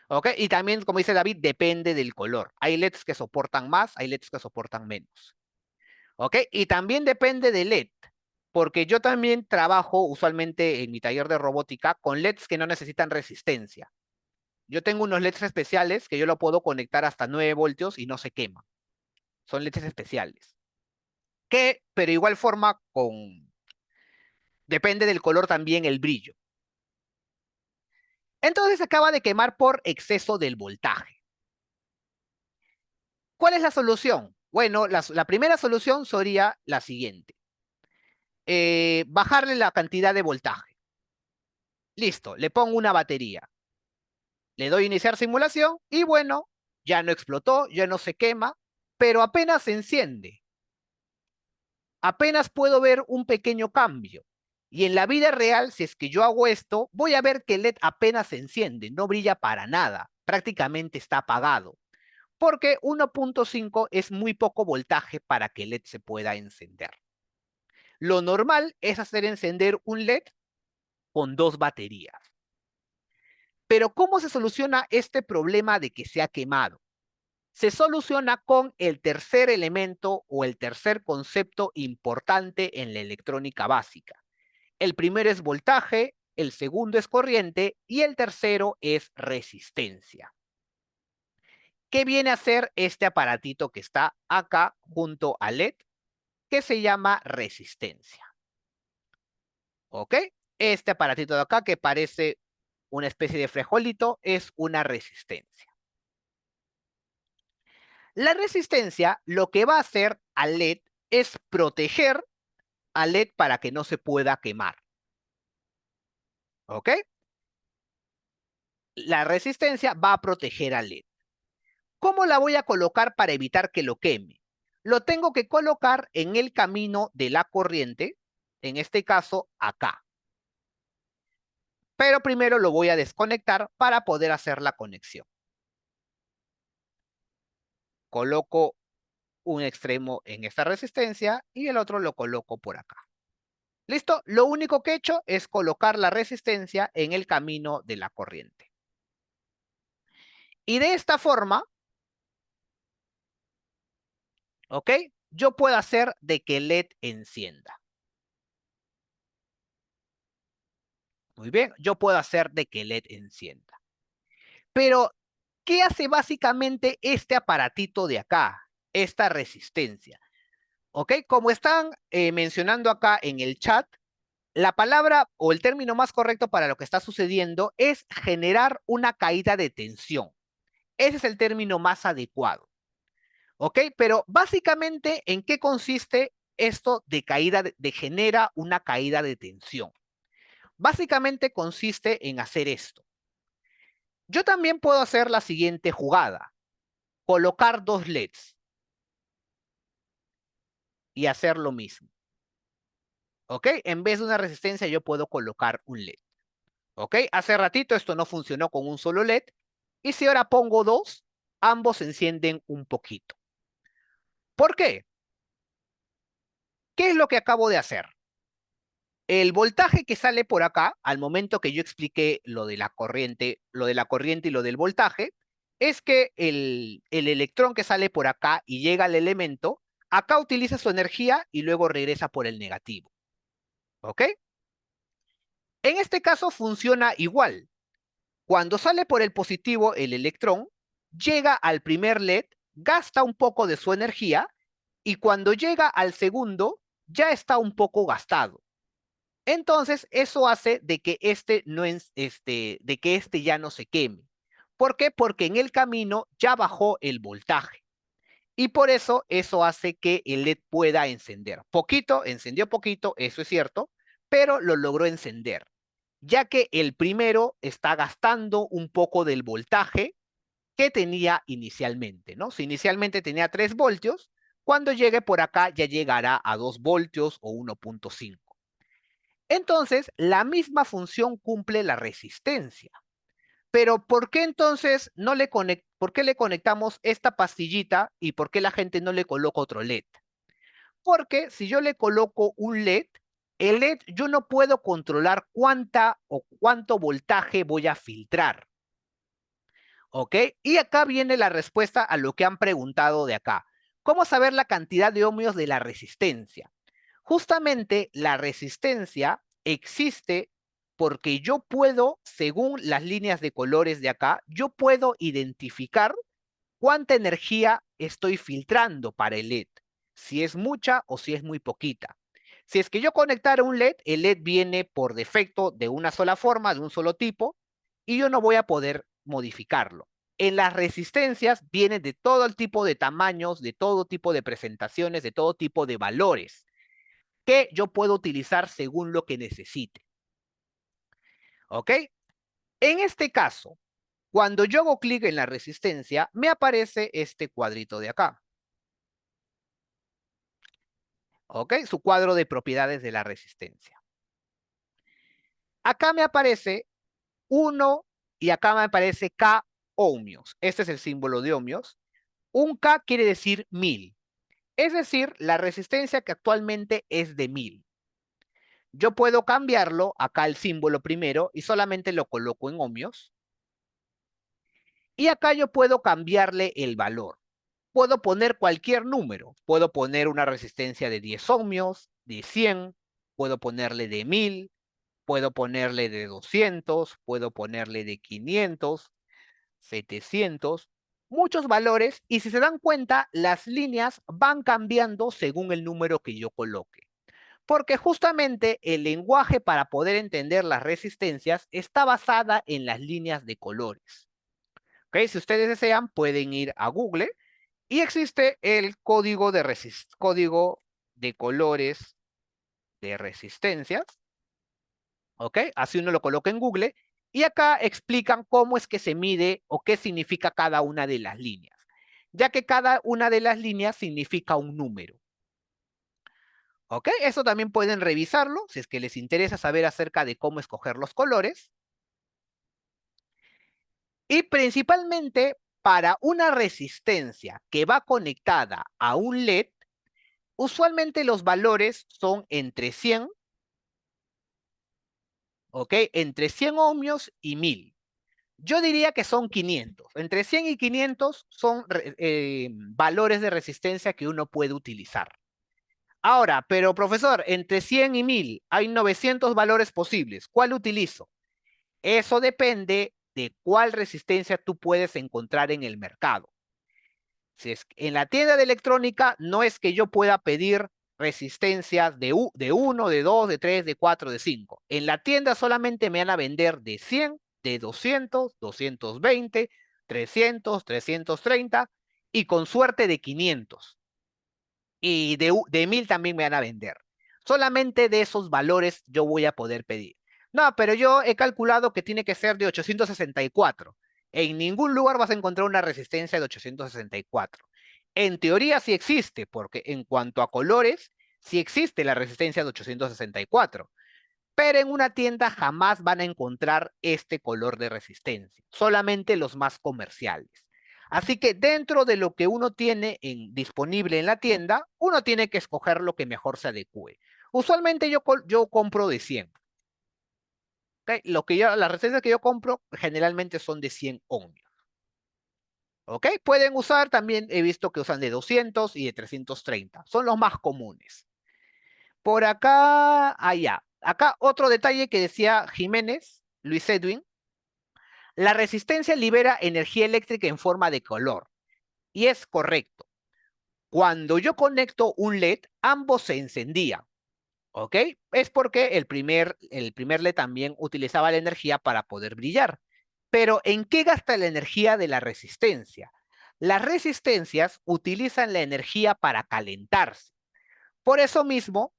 ¿Ok? Y también, como dice David, depende del color. Hay LEDs que soportan más, hay LEDs que soportan menos. ¿Ok? Y también depende del LED, porque yo también trabajo usualmente en mi taller de robótica con LEDs que no necesitan resistencia. Yo tengo unos LEDs especiales que yo lo puedo conectar hasta 9 voltios y no se queman. Son LEDs especiales. Que, pero igual forma, depende del color también el brillo. Entonces se acaba de quemar por exceso del voltaje. ¿Cuál es la solución? Bueno, la primera solución sería la siguiente. Bajarle la cantidad de voltaje. Listo, le pongo una batería. Le doy iniciar simulación y bueno, ya no explotó, ya no se quema, pero apenas se enciende. Apenas puedo ver un pequeño cambio. Y en la vida real, si es que yo hago esto, voy a ver que el LED apenas se enciende, no brilla para nada, prácticamente está apagado, porque 1.5 es muy poco voltaje para que el LED se pueda encender. Lo normal es hacer encender un LED con 2 baterías. Pero ¿cómo se soluciona este problema de que se ha quemado? Se soluciona con el tercer elemento o el tercer concepto importante en la electrónica básica. El primero es voltaje, el segundo es corriente y el tercero es resistencia. ¿Qué viene a ser este aparatito que está acá junto al LED? Que se llama resistencia. ¿Ok? Este aparatito de acá que parece una especie de frijolito es una resistencia. La resistencia lo que va a hacer al LED es proteger al LED para que no se pueda quemar. ¿Ok? La resistencia va a proteger al LED. ¿Cómo la voy a colocar para evitar que lo queme? Lo tengo que colocar en el camino de la corriente, en este caso acá. Pero primero lo voy a desconectar para poder hacer la conexión. Coloco un extremo en esta resistencia y el otro lo coloco por acá. ¿Listo? Lo único que he hecho es colocar la resistencia en el camino de la corriente. Y de esta forma, ¿ok? Yo puedo hacer de que el LED encienda. Muy bien, yo puedo hacer de que el LED encienda. Pero, ¿qué hace básicamente este aparatito de acá? Esta resistencia. ¿Ok? Como están mencionando acá en el chat, la palabra o el término más correcto para lo que está sucediendo es generar una caída de tensión. Ese es el término más adecuado. ¿Ok? Pero básicamente, ¿en qué consiste esto de caída de genera una caída de tensión? Básicamente consiste en hacer esto. Yo también puedo hacer la siguiente jugada. Colocar 2 LEDs y hacer lo mismo. ¿Ok? En vez de una resistencia, yo puedo colocar un LED. ¿Ok? Hace ratito esto no funcionó con un solo LED. Y si ahora pongo 2, ambos se encienden un poquito. ¿Por qué? ¿Qué es lo que acabo de hacer? El voltaje que sale por acá, al momento que yo expliqué lo de la corriente y lo del voltaje, es que el electrón que sale por acá y llega al elemento, acá utiliza su energía y luego regresa por el negativo. ¿Ok? En este caso funciona igual. Cuando sale por el positivo el electrón, llega al primer LED, gasta un poco de su energía y cuando llega al segundo, ya está un poco gastado. Entonces, eso hace de que de que este ya no se queme. ¿Por qué? Porque en el camino ya bajó el voltaje. Y por eso hace que el LED pueda encender. Poquito, encendió poquito, eso es cierto, pero lo logró encender, ya que el primero está gastando un poco del voltaje que tenía inicialmente, ¿no? Si inicialmente tenía 3 voltios, cuando llegue por acá ya llegará a 2 voltios o 1.5. Entonces, la misma función cumple la resistencia. Pero ¿por qué entonces por qué le conectamos esta pastillita y por qué la gente no le coloca otro LED? Porque si yo le coloco un LED, el LED yo no puedo controlar cuánta o cuánto voltaje voy a filtrar. ¿Ok? Y acá viene la respuesta a lo que han preguntado de acá. ¿Cómo saber la cantidad de ohmios de la resistencia? Justamente la resistencia existe porque yo puedo, según las líneas de colores de acá, yo puedo identificar cuánta energía estoy filtrando para el LED, si es mucha o si es muy poquita. Si es que yo conectara un LED, el LED viene por defecto de una sola forma, de un solo tipo, y yo no voy a poder modificarlo. En las resistencias vienen de todo el tipo de tamaños, de todo tipo de presentaciones, de todo tipo de valores que yo puedo utilizar según lo que necesite. ¿Ok? En este caso, cuando yo hago clic en la resistencia, me aparece este cuadrito de acá. ¿Ok? Su cuadro de propiedades de la resistencia. Acá me aparece 1 y acá me aparece K ohmios. Este es el símbolo de ohmios. Un K quiere decir 1000. Es decir, la resistencia que actualmente es de 1000. Yo puedo cambiarlo, acá el símbolo primero, y solamente lo coloco en ohmios. Y acá yo puedo cambiarle el valor. Puedo poner cualquier número. Puedo poner una resistencia de 10 ohmios, de 100, puedo ponerle de 1000, puedo ponerle de 200, puedo ponerle de 500, 700, muchos valores. Y si se dan cuenta, las líneas van cambiando según el número que yo coloque. Porque justamente el lenguaje para poder entender las resistencias está basada en las líneas de colores. ¿Ok? Si ustedes desean, pueden ir a Google y existe el código de colores de resistencias. ¿Ok? Así uno lo coloca en Google y acá explican cómo es que se mide o qué significa cada una de las líneas, ya que cada una de las líneas significa un número. ¿Ok? Eso también pueden revisarlo si es que les interesa saber acerca de cómo escoger los colores. Y principalmente para una resistencia que va conectada a un LED, usualmente los valores son entre 100, ¿ok? Entre 100 ohmios y 1000. Yo diría que son 500. Entre 100 y 500 son valores de resistencia que uno puede utilizar. Ahora, pero profesor, entre 100 y 1000 hay 900 valores posibles. ¿Cuál utilizo? Eso depende de cuál resistencia tú puedes encontrar en el mercado. Si es en la tienda de electrónica, no es que yo pueda pedir resistencias de 1, de 2, de 3, de 4, de 5. En la tienda solamente me van a vender de 100, de 200, 220, 300, 330 y con suerte de 500. Y de 1000 también me van a vender. Solamente de esos valores yo voy a poder pedir. No, pero yo he calculado que tiene que ser de 864. En ningún lugar vas a encontrar una resistencia de 864. En teoría sí existe, porque en cuanto a colores, sí existe la resistencia de 864. Pero en una tienda jamás van a encontrar este color de resistencia, solamente los más comerciales. Así que dentro de lo que uno tiene disponible en la tienda, uno tiene que escoger lo que mejor se adecue. Usualmente yo compro de 100. ¿Okay? Las resistencias que yo compro generalmente son de 100 ohmios. ¿Ok? Pueden usar, también he visto que usan de 200 y de 330. Son los más comunes. Por acá, allá. Acá otro detalle que decía Jiménez, Luis Edwin. La resistencia libera energía eléctrica en forma de color. Y es correcto. Cuando yo conecto un LED, ambos se encendían. ¿Ok? Es porque el primer LED también utilizaba la energía para poder brillar. Pero ¿en qué gasta la energía de la resistencia? Las resistencias utilizan la energía para calentarse. Por eso mismo,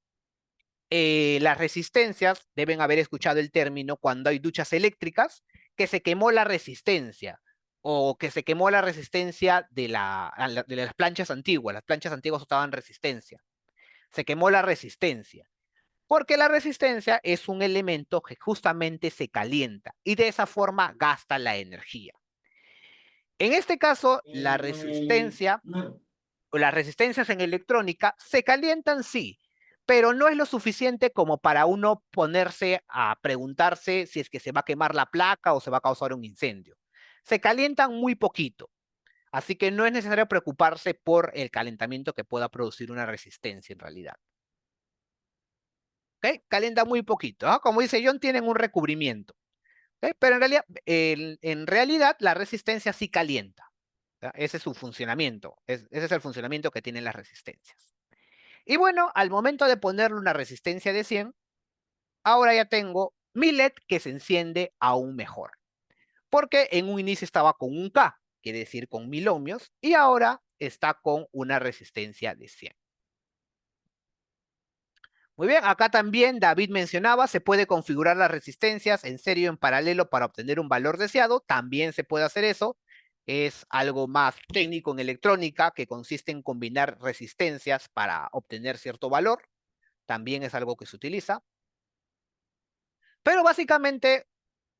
las resistencias, deben haber escuchado el término cuando hay duchas eléctricas, que se quemó la resistencia o que se quemó la resistencia de las planchas antiguas. Las planchas antiguas usaban resistencia. Se quemó la resistencia. Porque la resistencia es un elemento que justamente se calienta y de esa forma gasta la energía. En este caso, la resistencia las resistencias en electrónica se calientan, sí, pero no es lo suficiente como para uno ponerse a preguntarse si es que se va a quemar la placa o se va a causar un incendio. Se calientan muy poquito, así que no es necesario preocuparse por el calentamiento que pueda producir una resistencia en realidad. ¿Ok? Calienta muy poquito, ¿ah? Como dice John, tienen un recubrimiento. ¿Ok? Pero en realidad la resistencia sí calienta. ¿Ya? Ese es su funcionamiento. Ese es el funcionamiento que tienen las resistencias. Y bueno, al momento de ponerle una resistencia de 100, ahora ya tengo mi LED que se enciende aún mejor. Porque en un inicio estaba con un K, quiere decir con 1000 ohmios, y ahora está con una resistencia de 100. Muy bien, acá también David mencionaba, se puede configurar las resistencias en serio en paralelo para obtener un valor deseado. También se puede hacer eso. Es algo más técnico en electrónica que consiste en combinar resistencias para obtener cierto valor. También es algo que se utiliza. Pero básicamente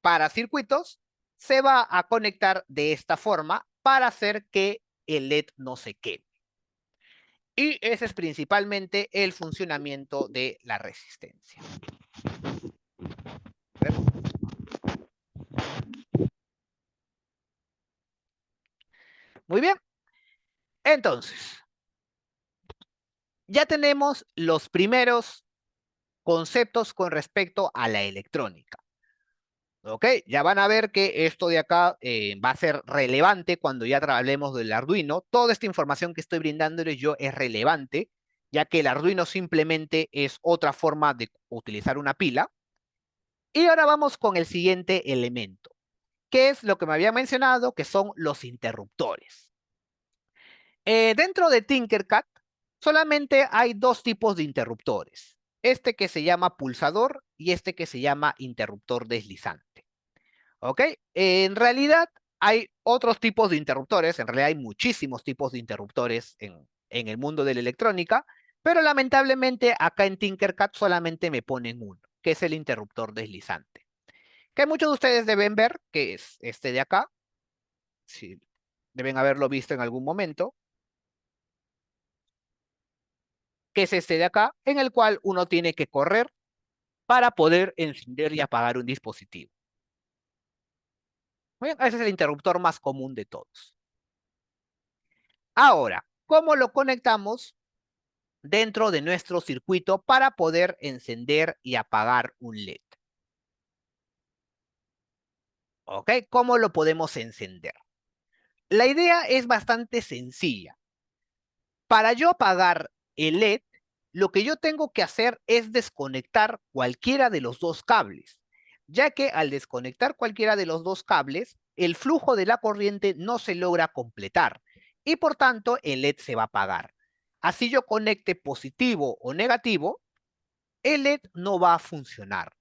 para circuitos se va a conectar de esta forma para hacer que el LED no se queme. Y ese es principalmente el funcionamiento de la resistencia. Muy bien. Entonces, ya tenemos los primeros conceptos con respecto a la electrónica. ¿Ok? Ya van a ver que esto de acá va a ser relevante cuando ya hablemos del Arduino. Toda esta información que estoy brindándoles yo es relevante, ya que el Arduino simplemente es otra forma de utilizar una pila. Y ahora vamos con el siguiente elemento, que es lo que me había mencionado, que son los interruptores. Dentro de Tinkercad solamente hay dos tipos de interruptores. Este que se llama pulsador y este que se llama interruptor deslizante. ¿Ok? En realidad hay otros tipos de interruptores, en realidad hay muchísimos tipos de interruptores en el mundo de la electrónica, pero lamentablemente acá en Tinkercad solamente me ponen uno, que es el interruptor deslizante. Que muchos de ustedes deben ver, que es este de acá, si deben haberlo visto en algún momento, que es este de acá, en el cual uno tiene que correr para poder encender y apagar un dispositivo. Bien, ese es el interruptor más común de todos. Ahora, ¿cómo lo conectamos dentro de nuestro circuito para poder encender y apagar un LED? ¿Ok? ¿Cómo lo podemos encender? La idea es bastante sencilla. Para yo apagar el LED, lo que yo tengo que hacer es desconectar cualquiera de los dos cables, ya que al desconectar cualquiera de los dos cables, el flujo de la corriente no se logra completar y por tanto el LED se va a apagar. Así yo conecte positivo o negativo, el LED no va a funcionar.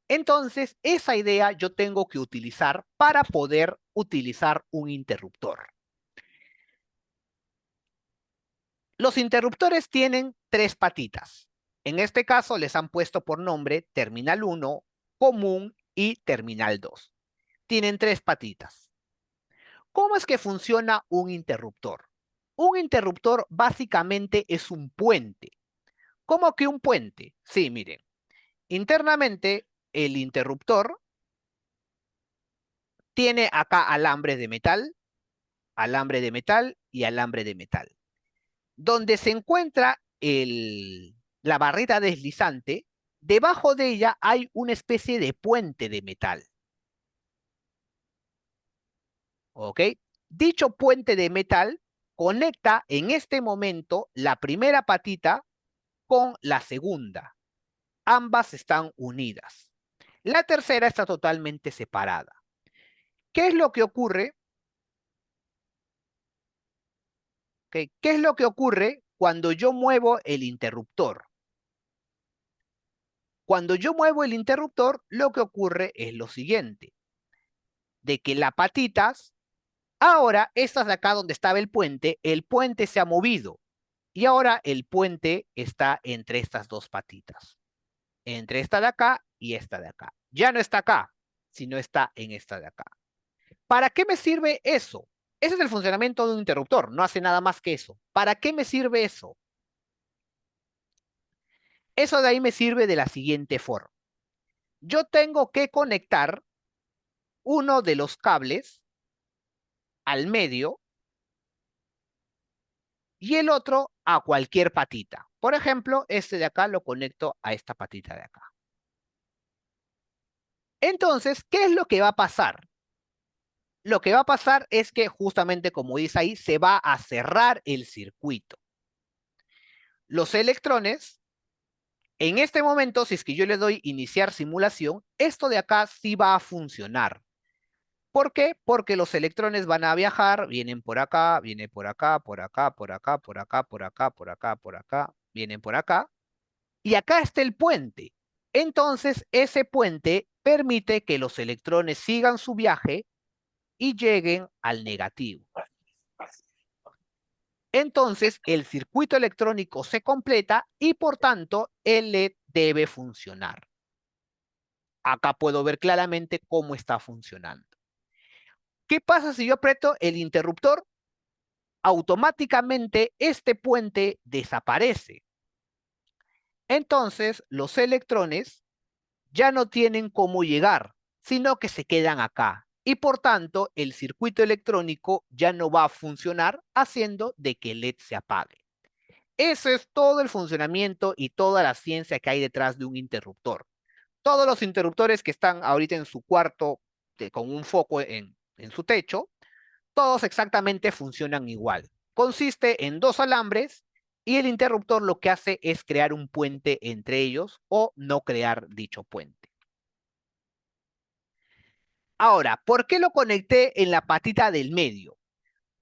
Entonces, esa idea yo tengo que utilizar para poder utilizar un interruptor. Los interruptores tienen tres patitas. En este caso les han puesto por nombre terminal 1, común y terminal 2. Tienen tres patitas. ¿Cómo es que funciona un interruptor? Un interruptor básicamente es un puente. ¿Cómo que un puente? Sí, miren. Internamente el interruptor tiene acá alambre de metal y alambre de metal. Donde se encuentra la barrera deslizante, debajo de ella hay una especie de puente de metal. ¿Ok? Dicho puente de metal conecta en este momento la primera patita con la segunda. Ambas están unidas. La tercera está totalmente separada. ¿Qué es lo que ocurre? ¿Okay? ¿Qué es lo que ocurre cuando yo muevo el interruptor? Cuando yo muevo el interruptor, lo que ocurre es lo siguiente, de que las patitas, ahora, estas de acá donde estaba el puente se ha movido y ahora el puente está entre estas dos patitas, entre esta de acá y esta de acá. Ya no está acá, sino está en esta de acá. ¿Para qué me sirve eso? Ese es el funcionamiento de un interruptor, no hace nada más que eso. ¿Para qué me sirve eso? Eso de ahí me sirve de la siguiente forma. Yo tengo que conectar uno de los cables al medio y el otro a cualquier patita. Por ejemplo, este de acá lo conecto a esta patita de acá. Entonces, ¿qué es lo que va a pasar? Lo que va a pasar es que justamente como dice ahí, se va a cerrar el circuito. Los electrones, en este momento, si es que yo le doy iniciar simulación, esto de acá sí va a funcionar. ¿Por qué? Porque los electrones van a viajar, vienen por acá, vienen por acá, por acá, por acá, por acá, por acá, por acá, por acá, vienen por acá. Y acá está el puente. Entonces, ese puente permite que los electrones sigan su viaje y lleguen al negativo. Entonces, el circuito electrónico se completa y por tanto, el LED debe funcionar. Acá puedo ver claramente cómo está funcionando. ¿Qué pasa si yo aprieto el interruptor? Automáticamente este puente desaparece. Entonces, los electrones ya no tienen cómo llegar, sino que se quedan acá. Y por tanto, el circuito electrónico ya no va a funcionar, haciendo de que el LED se apague. Ese es todo el funcionamiento y toda la ciencia que hay detrás de un interruptor. Todos los interruptores que están ahorita en su cuarto con un foco en su techo, todos exactamente funcionan igual. Consiste en dos alambres y el interruptor lo que hace es crear un puente entre ellos o no crear dicho puente. Ahora, ¿por qué lo conecté en la patita del medio?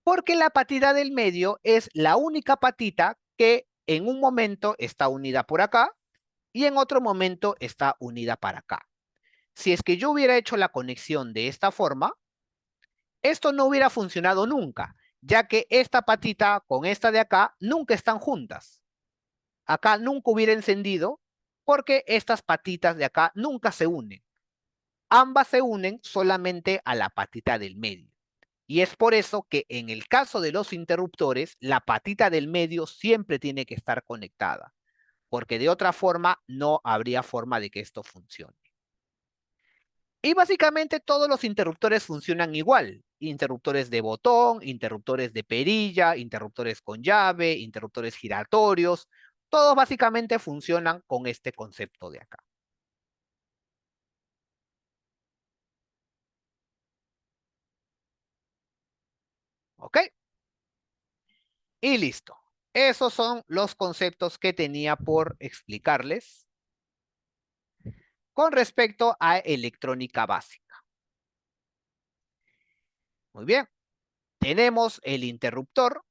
Porque la patita del medio es la única patita que en un momento está unida por acá y en otro momento está unida para acá. Si es que yo hubiera hecho la conexión de esta forma, esto no hubiera funcionado nunca, ya que esta patita con esta de acá nunca están juntas. Acá nunca hubiera encendido porque estas patitas de acá nunca se unen. Ambas se unen solamente a la patita del medio. Y es por eso que en el caso de los interruptores, la patita del medio siempre tiene que estar conectada, porque de otra forma no habría forma de que esto funcione. Y básicamente todos los interruptores funcionan igual. Interruptores de botón, interruptores de perilla, interruptores con llave, interruptores giratorios. Todos básicamente funcionan con este concepto de acá. ¿Ok? Y listo. Esos son los conceptos que tenía por explicarles con respecto a electrónica básica. Muy bien. Tenemos el interruptor,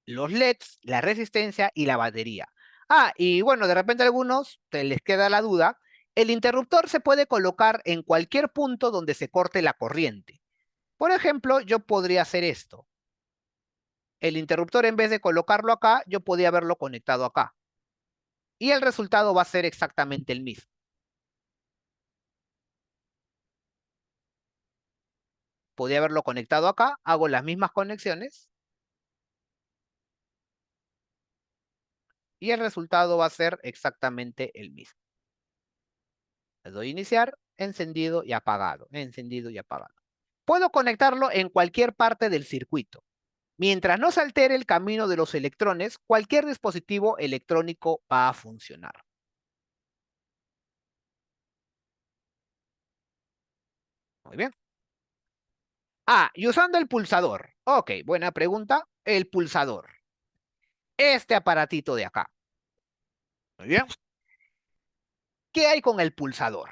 los LEDs, la resistencia y la batería. Ah, y bueno, de repente a algunos les queda la duda. El interruptor se puede colocar en cualquier punto donde se corte la corriente. Por ejemplo, yo podría hacer esto. El interruptor, en vez de colocarlo acá, yo podría haberlo conectado acá. Y el resultado va a ser exactamente el mismo. Podría haberlo conectado acá, hago las mismas conexiones y el resultado va a ser exactamente el mismo. Le doy iniciar, encendido y apagado, encendido y apagado. Puedo conectarlo en cualquier parte del circuito. Mientras no se altere el camino de los electrones, cualquier dispositivo electrónico va a funcionar. Muy bien. Ah, y usando el pulsador. Ok, buena pregunta. El pulsador. Este aparatito de acá. Muy bien. ¿Qué hay con el pulsador?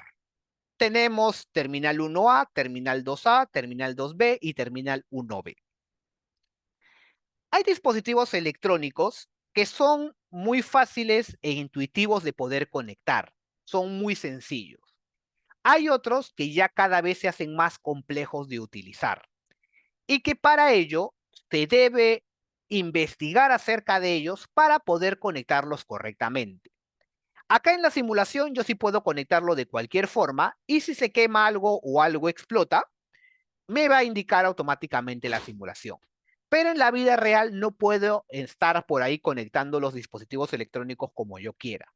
Tenemos terminal 1A, terminal 2A, terminal 2B y terminal 1B. Hay dispositivos electrónicos que son muy fáciles e intuitivos de poder conectar. Son muy sencillos. Hay otros que ya cada vez se hacen más complejos de utilizar y que para ello se debe investigar acerca de ellos para poder conectarlos correctamente. Acá en la simulación yo sí puedo conectarlo de cualquier forma y si se quema algo o algo explota, me va a indicar automáticamente la simulación. Pero en la vida real no puedo estar por ahí conectando los dispositivos electrónicos como yo quiera.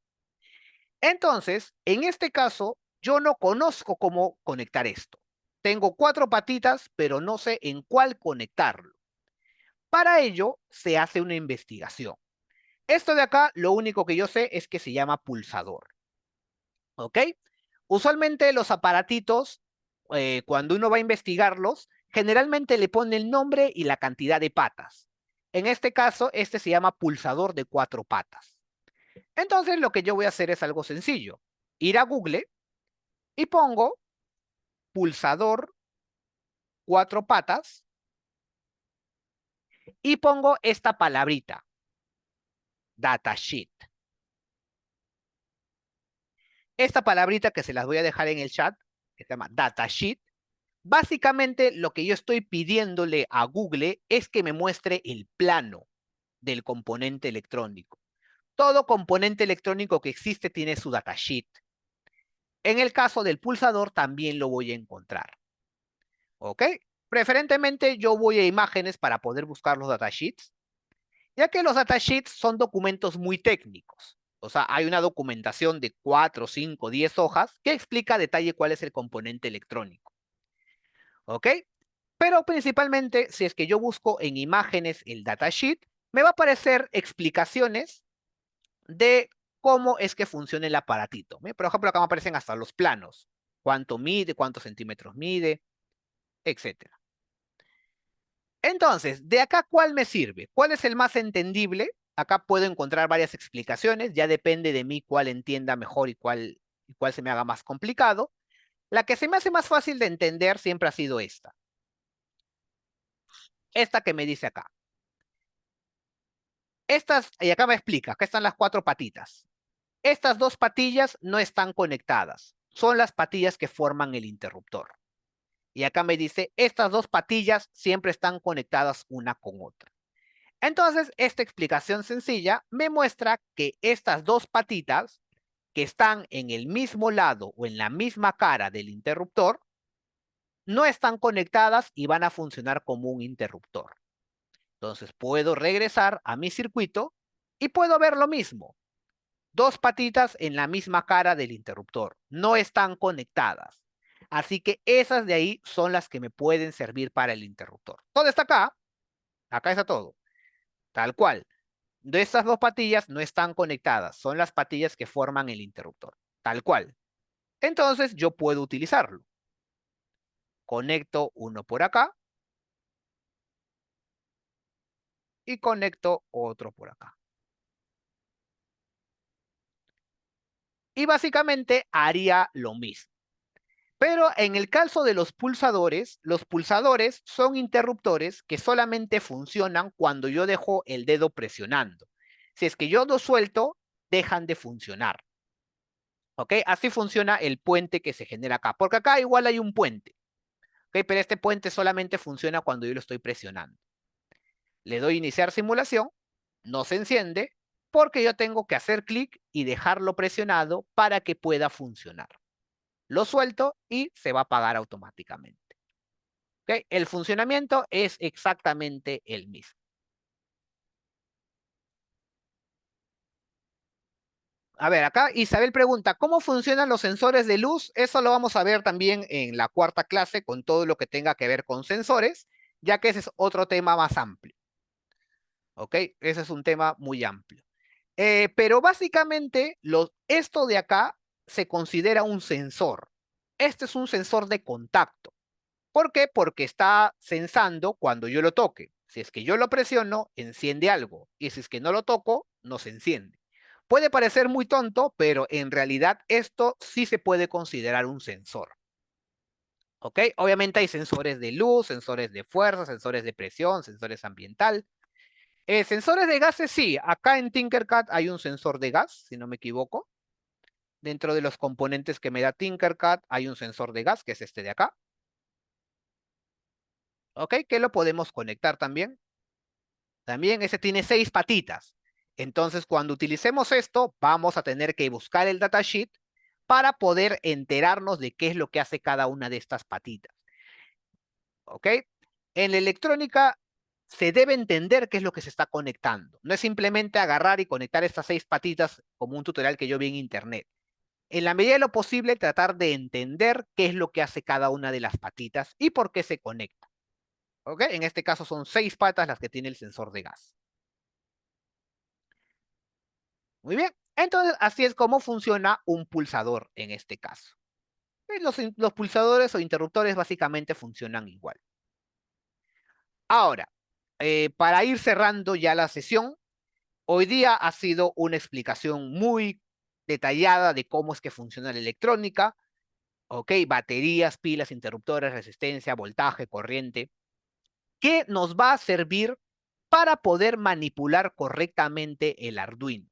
Entonces, en este caso, yo no conozco cómo conectar esto. Tengo 4 patitas, pero no sé en cuál conectarlo. Para ello, se hace una investigación. Esto de acá, lo único que yo sé es que se llama pulsador. ¿Ok? Usualmente los aparatitos, cuando uno va a investigarlos, generalmente le pone el nombre y la cantidad de patas. En este caso, este se llama pulsador de 4 patas. Entonces, lo que yo voy a hacer es algo sencillo. Ir a Google y pongo pulsador 4 patas y pongo esta palabrita, datasheet. Esta palabrita que se las voy a dejar en el chat, que se llama datasheet. Básicamente lo que yo estoy pidiéndole a Google es que me muestre el plano del componente electrónico. Todo componente electrónico que existe tiene su datasheet. En el caso del pulsador también lo voy a encontrar. ¿Ok? Preferentemente yo voy a imágenes para poder buscar los datasheets, ya que los datasheets son documentos muy técnicos. O sea, hay una documentación de 4, 5, 10 hojas que explica a detalle cuál es el componente electrónico. ¿Ok? Pero principalmente, si es que yo busco en imágenes el datasheet, me va a aparecer explicaciones de cómo es que funciona el aparatito. Por ejemplo, acá me aparecen hasta los planos. Cuánto mide, cuántos centímetros mide, etcétera. Entonces, de acá, ¿cuál me sirve? ¿Cuál es el más entendible? Acá puedo encontrar varias explicaciones, ya depende de mí cuál entienda mejor y cuál se me haga más complicado. La que se me hace más fácil de entender siempre ha sido esta. Esta que me dice acá. Estas, y acá me explica, acá están las 4 patitas. Estas 2 patillas no están conectadas, son las patillas que forman el interruptor. Y acá me dice, estas 2 patillas siempre están conectadas una con otra. Entonces, esta explicación sencilla me muestra que estas 2 patitas que están en el mismo lado o en la misma cara del interruptor no están conectadas y van a funcionar como un interruptor. Entonces, puedo regresar a mi circuito y puedo ver lo mismo. 2 patitas en la misma cara del interruptor. No están conectadas. Así que esas de ahí son las que me pueden servir para el interruptor. Todo está acá. Acá está todo. Tal cual. De estas 2 patillas no están conectadas. Son las patillas que forman el interruptor. Tal cual. Entonces yo puedo utilizarlo. Conecto uno por acá y conecto otro por acá. Y básicamente haría lo mismo. Pero en el caso de los pulsadores son interruptores que solamente funcionan cuando yo dejo el dedo presionando. Si es que yo lo suelto, dejan de funcionar. ¿Ok? Así funciona el puente que se genera acá. Porque acá igual hay un puente. ¿Ok? Pero este puente solamente funciona cuando yo lo estoy presionando. Le doy iniciar simulación, no se enciende, porque yo tengo que hacer clic y dejarlo presionado para que pueda funcionar. Lo suelto y se va a apagar automáticamente. ¿Okay? El funcionamiento es exactamente el mismo. A ver, acá Isabel pregunta, ¿cómo funcionan los sensores de luz? Eso lo vamos a ver también en la 4ª clase con todo lo que tenga que ver con sensores, ya que ese es otro tema más amplio. ¿Ok? Ese es un tema muy amplio. Pero básicamente esto de acá se considera un sensor. Este es un sensor de contacto. ¿Por qué? Porque está sensando cuando yo lo toque. Si es que yo lo presiono, enciende algo. Y si es que no lo toco, no se enciende. Puede parecer muy tonto, pero en realidad esto sí se puede considerar un sensor. ¿Ok? Obviamente hay sensores de luz, sensores de fuerza, sensores de presión, sensores ambiental. Sensores de gases, sí. Acá en Tinkercad hay un sensor de gas, si no me equivoco. Dentro de los componentes que me da Tinkercad hay un sensor de gas, que es este de acá. ¿Ok? Que lo podemos conectar también. También ese tiene 6 patitas. Entonces, cuando utilicemos esto, vamos a tener que buscar el datasheet para poder enterarnos de qué es lo que hace cada una de estas patitas. ¿ok? En la electrónica se debe entender qué es lo que se está conectando. No es simplemente agarrar y conectar estas 6 patitas como un tutorial que yo vi en internet. En la medida de lo posible, tratar de entender qué es lo que hace cada una de las patitas y por qué se conecta. ¿Ok? En este caso son 6 patas las que tiene el sensor de gas. Muy bien. Entonces, así es como funciona un pulsador en este caso. Los pulsadores o interruptores básicamente funcionan igual. Ahora, para ir cerrando ya la sesión, hoy día ha sido una explicación muy detallada de cómo es que funciona la electrónica, ¿ok? Baterías, pilas, interruptores, resistencia, voltaje, corriente, que nos va a servir para poder manipular correctamente el Arduino,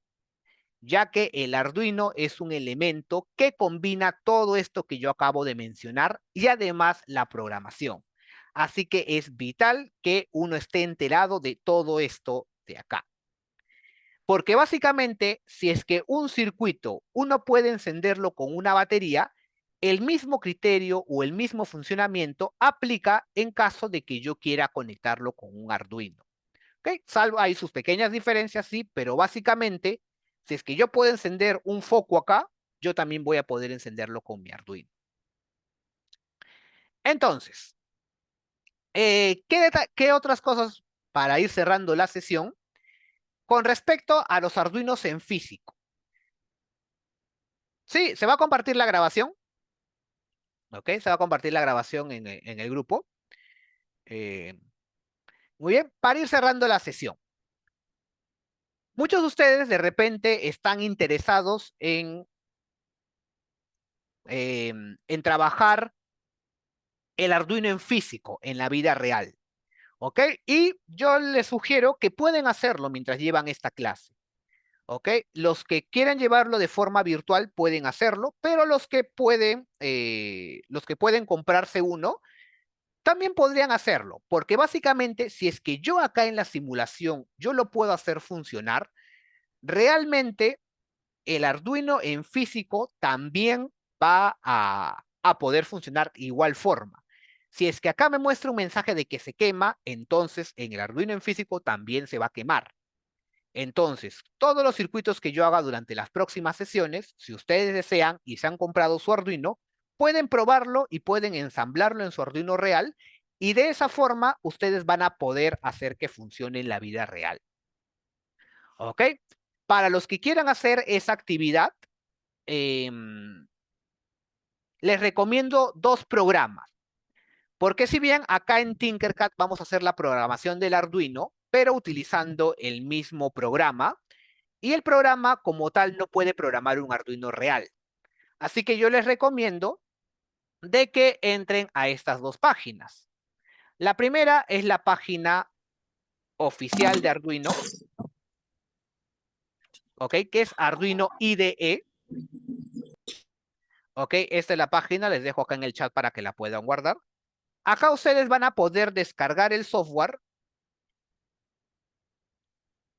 ya que el Arduino es un elemento que combina todo esto que yo acabo de mencionar y además la programación. Así que es vital que uno esté enterado de todo esto de acá. Porque básicamente, si es que un circuito uno puede encenderlo con una batería, el mismo criterio o el mismo funcionamiento aplica en caso de que yo quiera conectarlo con un Arduino. ¿Ok? Salvo hay sus pequeñas diferencias, sí, pero básicamente, si es que yo puedo encender un foco acá, yo también voy a poder encenderlo con mi Arduino. Entonces, ¿qué otras cosas para ir cerrando la sesión? Con respecto a los Arduinos en físico. Sí, se va a compartir la grabación. ¿Ok? Se va a compartir la grabación en el grupo. Eh, muy bien, para ir cerrando la sesión. Muchos de ustedes de repente están interesados en trabajar el Arduino en físico, en la vida real. ¿Ok? Y yo les sugiero que pueden hacerlo mientras llevan esta clase. ¿Ok? Los que quieran llevarlo de forma virtual pueden hacerlo, pero los que pueden comprarse uno, también podrían hacerlo, porque básicamente si es que yo acá en la simulación yo lo puedo hacer funcionar, realmente el Arduino en físico también va a poder funcionar de igual forma. Si es que acá me muestra un mensaje de que se quema, entonces en el Arduino en físico también se va a quemar. Entonces, todos los circuitos que yo haga durante las próximas sesiones, si ustedes desean y se han comprado su Arduino, pueden probarlo y pueden ensamblarlo en su Arduino real y de esa forma ustedes van a poder hacer que funcione en la vida real. ¿Ok? Para los que quieran hacer esa actividad, eh, les recomiendo 2 programas. Porque si bien acá en Tinkercad vamos a hacer la programación del Arduino, pero utilizando el mismo programa, y el programa como tal no puede programar un Arduino real. Así que yo les recomiendo de que entren a estas 2 páginas. La primera es la página oficial de Arduino, ¿ok? Que es Arduino IDE. ¿Ok? Esta es la página, les dejo acá en el chat para que la puedan guardar. Acá ustedes van a poder descargar el software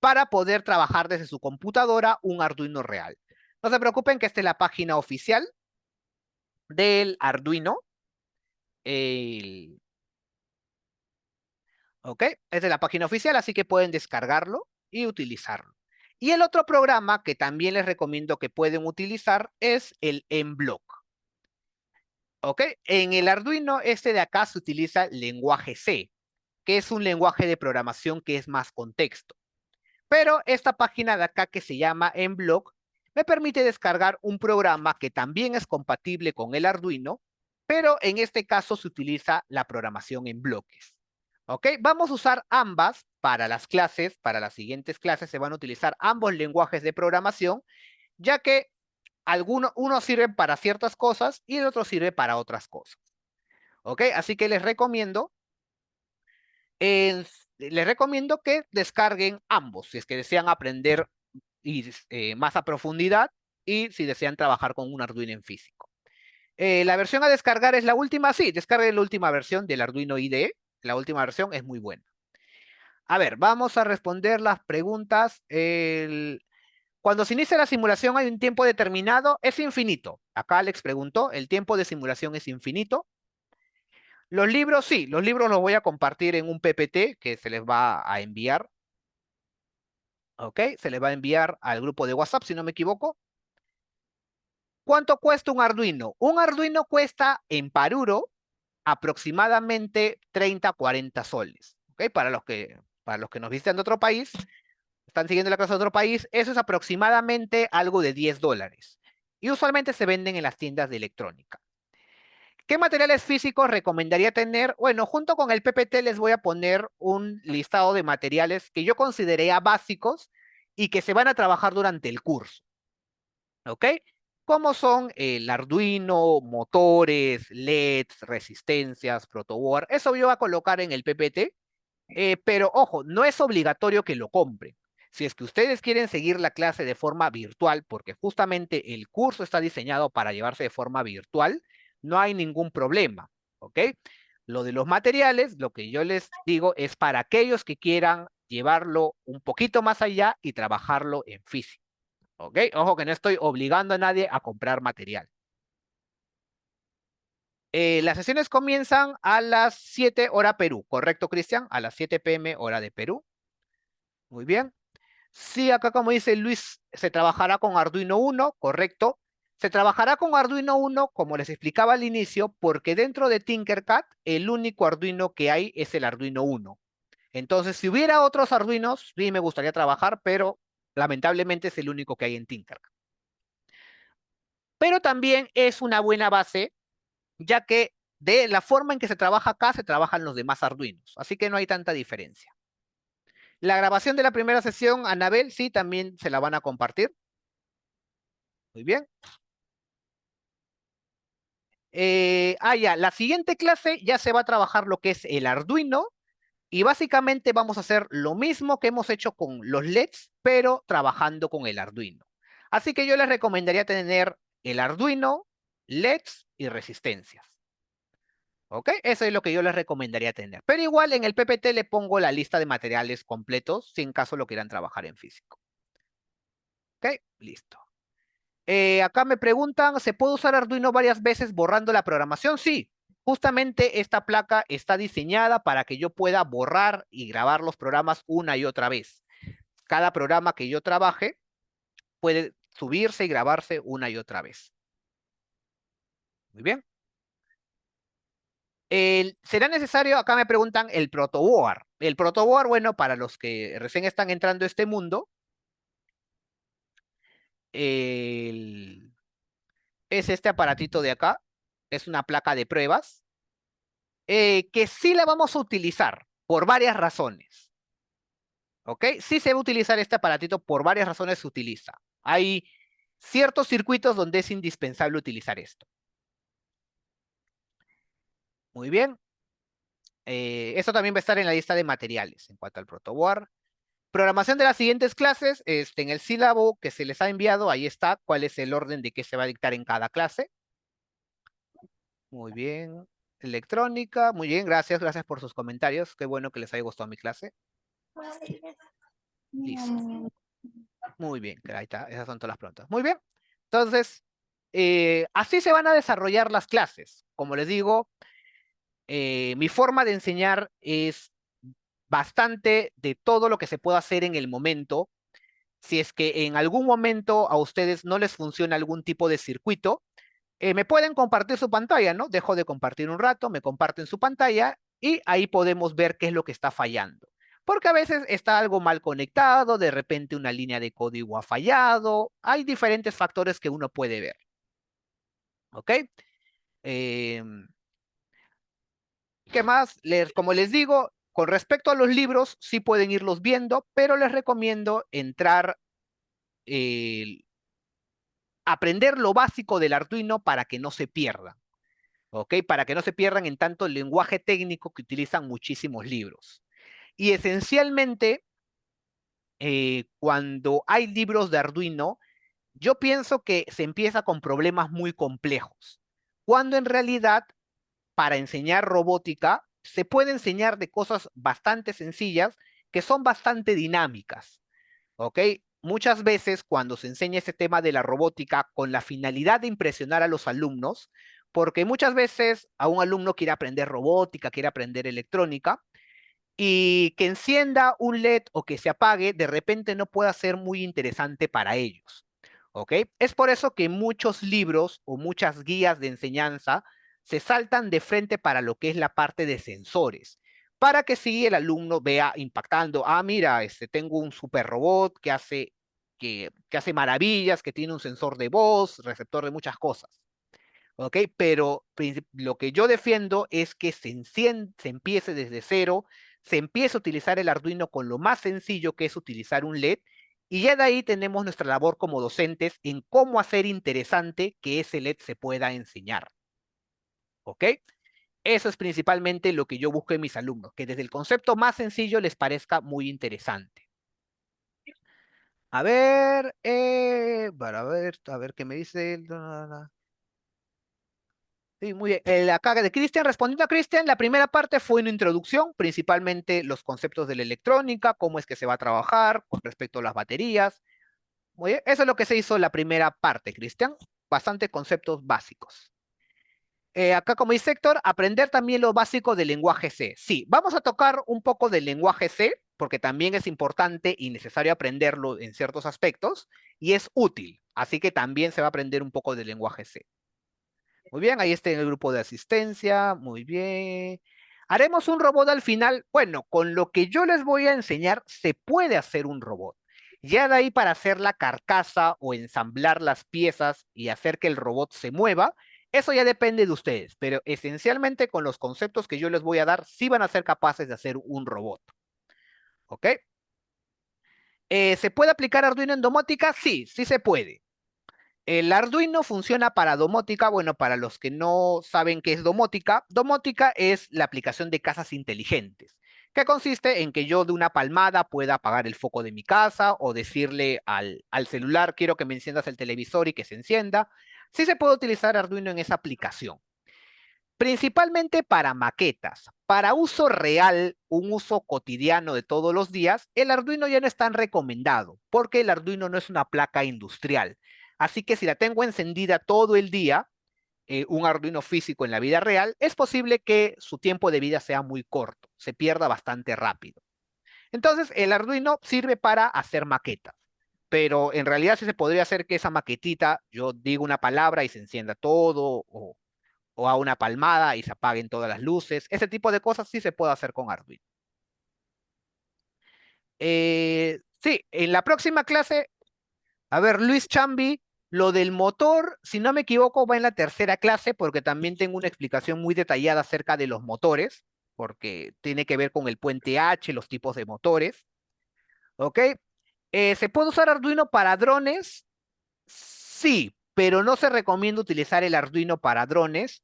para poder trabajar desde su computadora un Arduino real. No se preocupen que esta es la página oficial del Arduino. El, ¿Ok? Esta es la página oficial, así que pueden descargarlo y utilizarlo. Y el otro programa que también les recomiendo que pueden utilizar es el Mblock. ¿Ok? En el Arduino este de acá se utiliza lenguaje C, que es un lenguaje de programación que es más contexto. Pero esta página de acá que se llama Mblock me permite descargar un programa que también es compatible con el Arduino, pero en este caso se utiliza la programación en bloques. ¿Ok? Vamos a usar ambas para las clases, para las siguientes clases se van a utilizar ambos lenguajes de programación, ya que uno sirve para ciertas cosas y el otro sirve para otras cosas. ¿Ok? Así que les recomiendo que descarguen ambos si es que desean aprender más a profundidad y si desean trabajar con un Arduino en físico. La versión a descargar es la última, sí, descarguen la última versión del Arduino IDE, la última versión es muy buena. A ver, vamos a responder las preguntas. Cuando se inicia la simulación hay un tiempo determinado, es infinito. Acá Alex preguntó, ¿el tiempo de simulación es infinito? Los libros, sí, los libros los voy a compartir en un PPT que se les va a enviar, ¿ok? Se les va a enviar al grupo de WhatsApp, si no me equivoco. ¿Cuánto cuesta un Arduino? Un Arduino cuesta en Paruro aproximadamente 30, 40 soles, ¿ok? Para los que nos visitan de otro país, están siguiendo la clase de otro país, eso es aproximadamente algo de $10. Y usualmente se venden en las tiendas de electrónica. ¿Qué materiales físicos recomendaría tener? Bueno, junto con el PPT les voy a poner un listado de materiales que yo consideraría básicos y que se van a trabajar durante el curso. ¿Ok? Como son el Arduino, motores, LEDs, resistencias, protoboard. Eso yo voy a colocar en el PPT, pero ojo, no es obligatorio que lo compren. Si es que ustedes quieren seguir la clase de forma virtual, porque justamente el curso está diseñado para llevarse de forma virtual, no hay ningún problema, ¿ok? Lo de los materiales, lo que yo les digo es para aquellos que quieran llevarlo un poquito más allá y trabajarlo en físico, ¿ok? Ojo que no estoy obligando a nadie a comprar material. Las sesiones comienzan a las 7 hora Perú, ¿correcto, Cristian? A las 7 p.m. hora de Perú. Muy bien. Sí, acá como dice Luis, se trabajará con Arduino 1, correcto. Se trabajará con Arduino 1, como les explicaba al inicio, porque dentro de Tinkercad el único Arduino que hay es el Arduino 1. Entonces, si hubiera otros Arduinos, sí me gustaría trabajar, pero lamentablemente es el único que hay en Tinkercad. Pero también es una buena base, ya que de la forma en que se trabaja acá, se trabajan los demás Arduinos. Así que no hay tanta diferencia. La grabación de la primera sesión, Anabel, sí, también se la van a compartir. Muy bien. Ya, la siguiente clase ya se va a trabajar lo que es el Arduino y básicamente vamos a hacer lo mismo que hemos hecho con los LEDs, pero trabajando con el Arduino. Así que yo les recomendaría tener el Arduino, LEDs y resistencias. ¿Ok? Eso es lo que yo les recomendaría tener. Pero igual en el PPT le pongo la lista de materiales completos si en caso lo quieran trabajar en físico. ¿Ok? Listo. Acá me preguntan, ¿se puede usar Arduino varias veces borrando la programación? Sí, justamente esta placa está diseñada para que yo pueda borrar y grabar los programas una y otra vez. Cada programa que yo trabaje puede subirse y grabarse una y otra vez. Muy bien. ¿Será necesario? Acá me preguntan el protoboard. El protoboard, bueno, para los que recién están entrando a este mundo, el- es este aparatito de acá. Es una placa de pruebas que sí la vamos a utilizar por varias razones. ¿Ok? Sí se va a utilizar este aparatito por varias razones se utiliza. Hay ciertos circuitos donde es indispensable utilizar esto. Muy bien. Esto también va a estar en la lista de materiales en cuanto al protoboard. Programación de las siguientes clases, en el sílabo que se les ha enviado, ahí está cuál es el orden de qué se va a dictar en cada clase. Muy bien. Electrónica, muy bien, gracias, gracias por sus comentarios. Qué bueno que les haya gustado mi clase. Listo. Muy bien, ahí está, esas son todas las preguntas. Muy bien. Entonces, así se van a desarrollar las clases. Como les digo, mi forma de enseñar es bastante de todo lo que se puede hacer en el momento. Si es que en algún momento a ustedes no les funciona algún tipo de circuito, me pueden compartir su pantalla, ¿no? Dejo de compartir un rato, me comparten su pantalla y ahí podemos ver qué es lo que está fallando. Porque a veces está algo mal conectado, de repente una línea de código ha fallado, hay diferentes factores que uno puede ver. ¿Ok? Em, ¿Qué más? Como les digo, con respecto a los libros, sí pueden irlos viendo, pero les recomiendo entrar, eh, aprender lo básico del Arduino para que no se pierdan. ¿Ok? Para que no se pierdan en tanto el lenguaje técnico que utilizan muchísimos libros. Y esencialmente, cuando hay libros de Arduino, yo pienso que se empieza con problemas muy complejos, cuando en realidad para enseñar robótica se puede enseñar de cosas bastante sencillas que son bastante dinámicas. ¿Ok? Muchas veces cuando se enseña ese tema de la robótica con la finalidad de impresionar a los alumnos, Porque muchas veces a un alumno quiere aprender robótica, quiere aprender electrónica, y que encienda un LED o que se apague, de repente no pueda ser muy interesante para ellos. ¿Ok? Es por eso que muchos libros o muchas guías de enseñanza se saltan de frente para lo que es la parte de sensores, para que si el alumno vea impactando, ah, mira, tengo un super robot que hace maravillas, que tiene un sensor de voz, receptor de muchas cosas. ¿Ok? Pero lo que yo defiendo es que se empiece desde cero, se empiece a utilizar el Arduino con lo más sencillo que es utilizar un LED, y ya de ahí tenemos nuestra labor como docentes en cómo hacer interesante que ese LED se pueda enseñar. ¿Ok? Eso es principalmente lo que yo busco en mis alumnos, que desde el concepto más sencillo les parezca muy interesante. A ver, a ver qué me dice. Sí, muy bien. Acá de Cristian, respondiendo a Cristian, la primera parte fue una introducción, principalmente los conceptos de la electrónica, cómo es que se va a trabajar con respecto a las baterías. Muy bien, eso es lo que se hizo en la primera parte, Cristian. Bastante conceptos básicos. Acá, como dice Héctor, aprender también lo básico del lenguaje C. Sí, vamos a tocar un poco del lenguaje C, porque también es importante y necesario aprenderlo en ciertos aspectos, y es útil. Así que también se va a aprender un poco del lenguaje C. Muy bien, ahí está en el grupo de asistencia. Muy bien. Haremos un robot al final. Bueno, con lo que yo les voy a enseñar, se puede hacer un robot. Ya de ahí para hacer la carcasa o ensamblar las piezas y hacer que el robot se mueva, eso ya depende de ustedes. Pero esencialmente con los conceptos que yo les voy a dar, sí van a ser capaces de hacer un robot. ¿Ok? ¿Se puede aplicar Arduino en domótica? Sí, sí se puede. El Arduino funciona para domótica. Bueno, para los que no saben qué es domótica es la aplicación de casas inteligentes, que consiste en que yo de una palmada pueda apagar el foco de mi casa o decirle al celular, quiero que me enciendas el televisor y que se encienda. Sí se puede utilizar Arduino en esa aplicación. Principalmente para maquetas. Para uso real, un uso cotidiano de todos los días, el Arduino ya no es tan recomendado, porque el Arduino no es una placa industrial. Así que si la tengo encendida todo el día, un Arduino físico en la vida real, es posible que su tiempo de vida sea muy corto, se pierda bastante rápido. Entonces, el Arduino sirve para hacer maquetas, pero en realidad sí se podría hacer que esa maquetita, yo digo una palabra y se encienda todo, o a una palmada y se apaguen todas las luces. Ese tipo de cosas sí se puede hacer con Arduino. Sí, en la próxima clase, a ver, Luis Chambi, lo del motor, si no me equivoco, va en la tercera clase porque también tengo una explicación muy detallada acerca de los motores, porque tiene que ver con el puente H, los tipos de motores. ¿Ok? ¿Se puede usar Arduino para drones? Sí, pero no se recomienda utilizar el Arduino para drones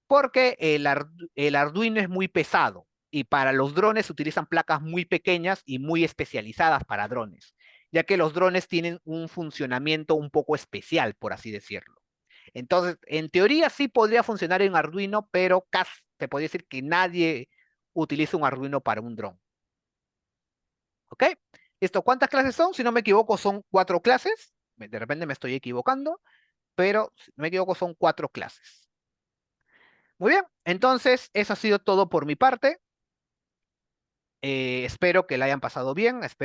porque el Arduino es muy pesado y para los drones se utilizan placas muy pequeñas y muy especializadas para drones, ya que los drones tienen un funcionamiento un poco especial, por así decirlo. Entonces, en teoría sí podría funcionar en Arduino, pero casi te podría decir que nadie utiliza un Arduino para un dron. ¿Ok? Listo, ¿cuántas clases son? Si no me equivoco, son 4 clases. De repente me estoy equivocando, pero si no me equivoco, son 4 clases. Muy bien, entonces eso ha sido todo por mi parte. Espero que la hayan pasado bien. Espero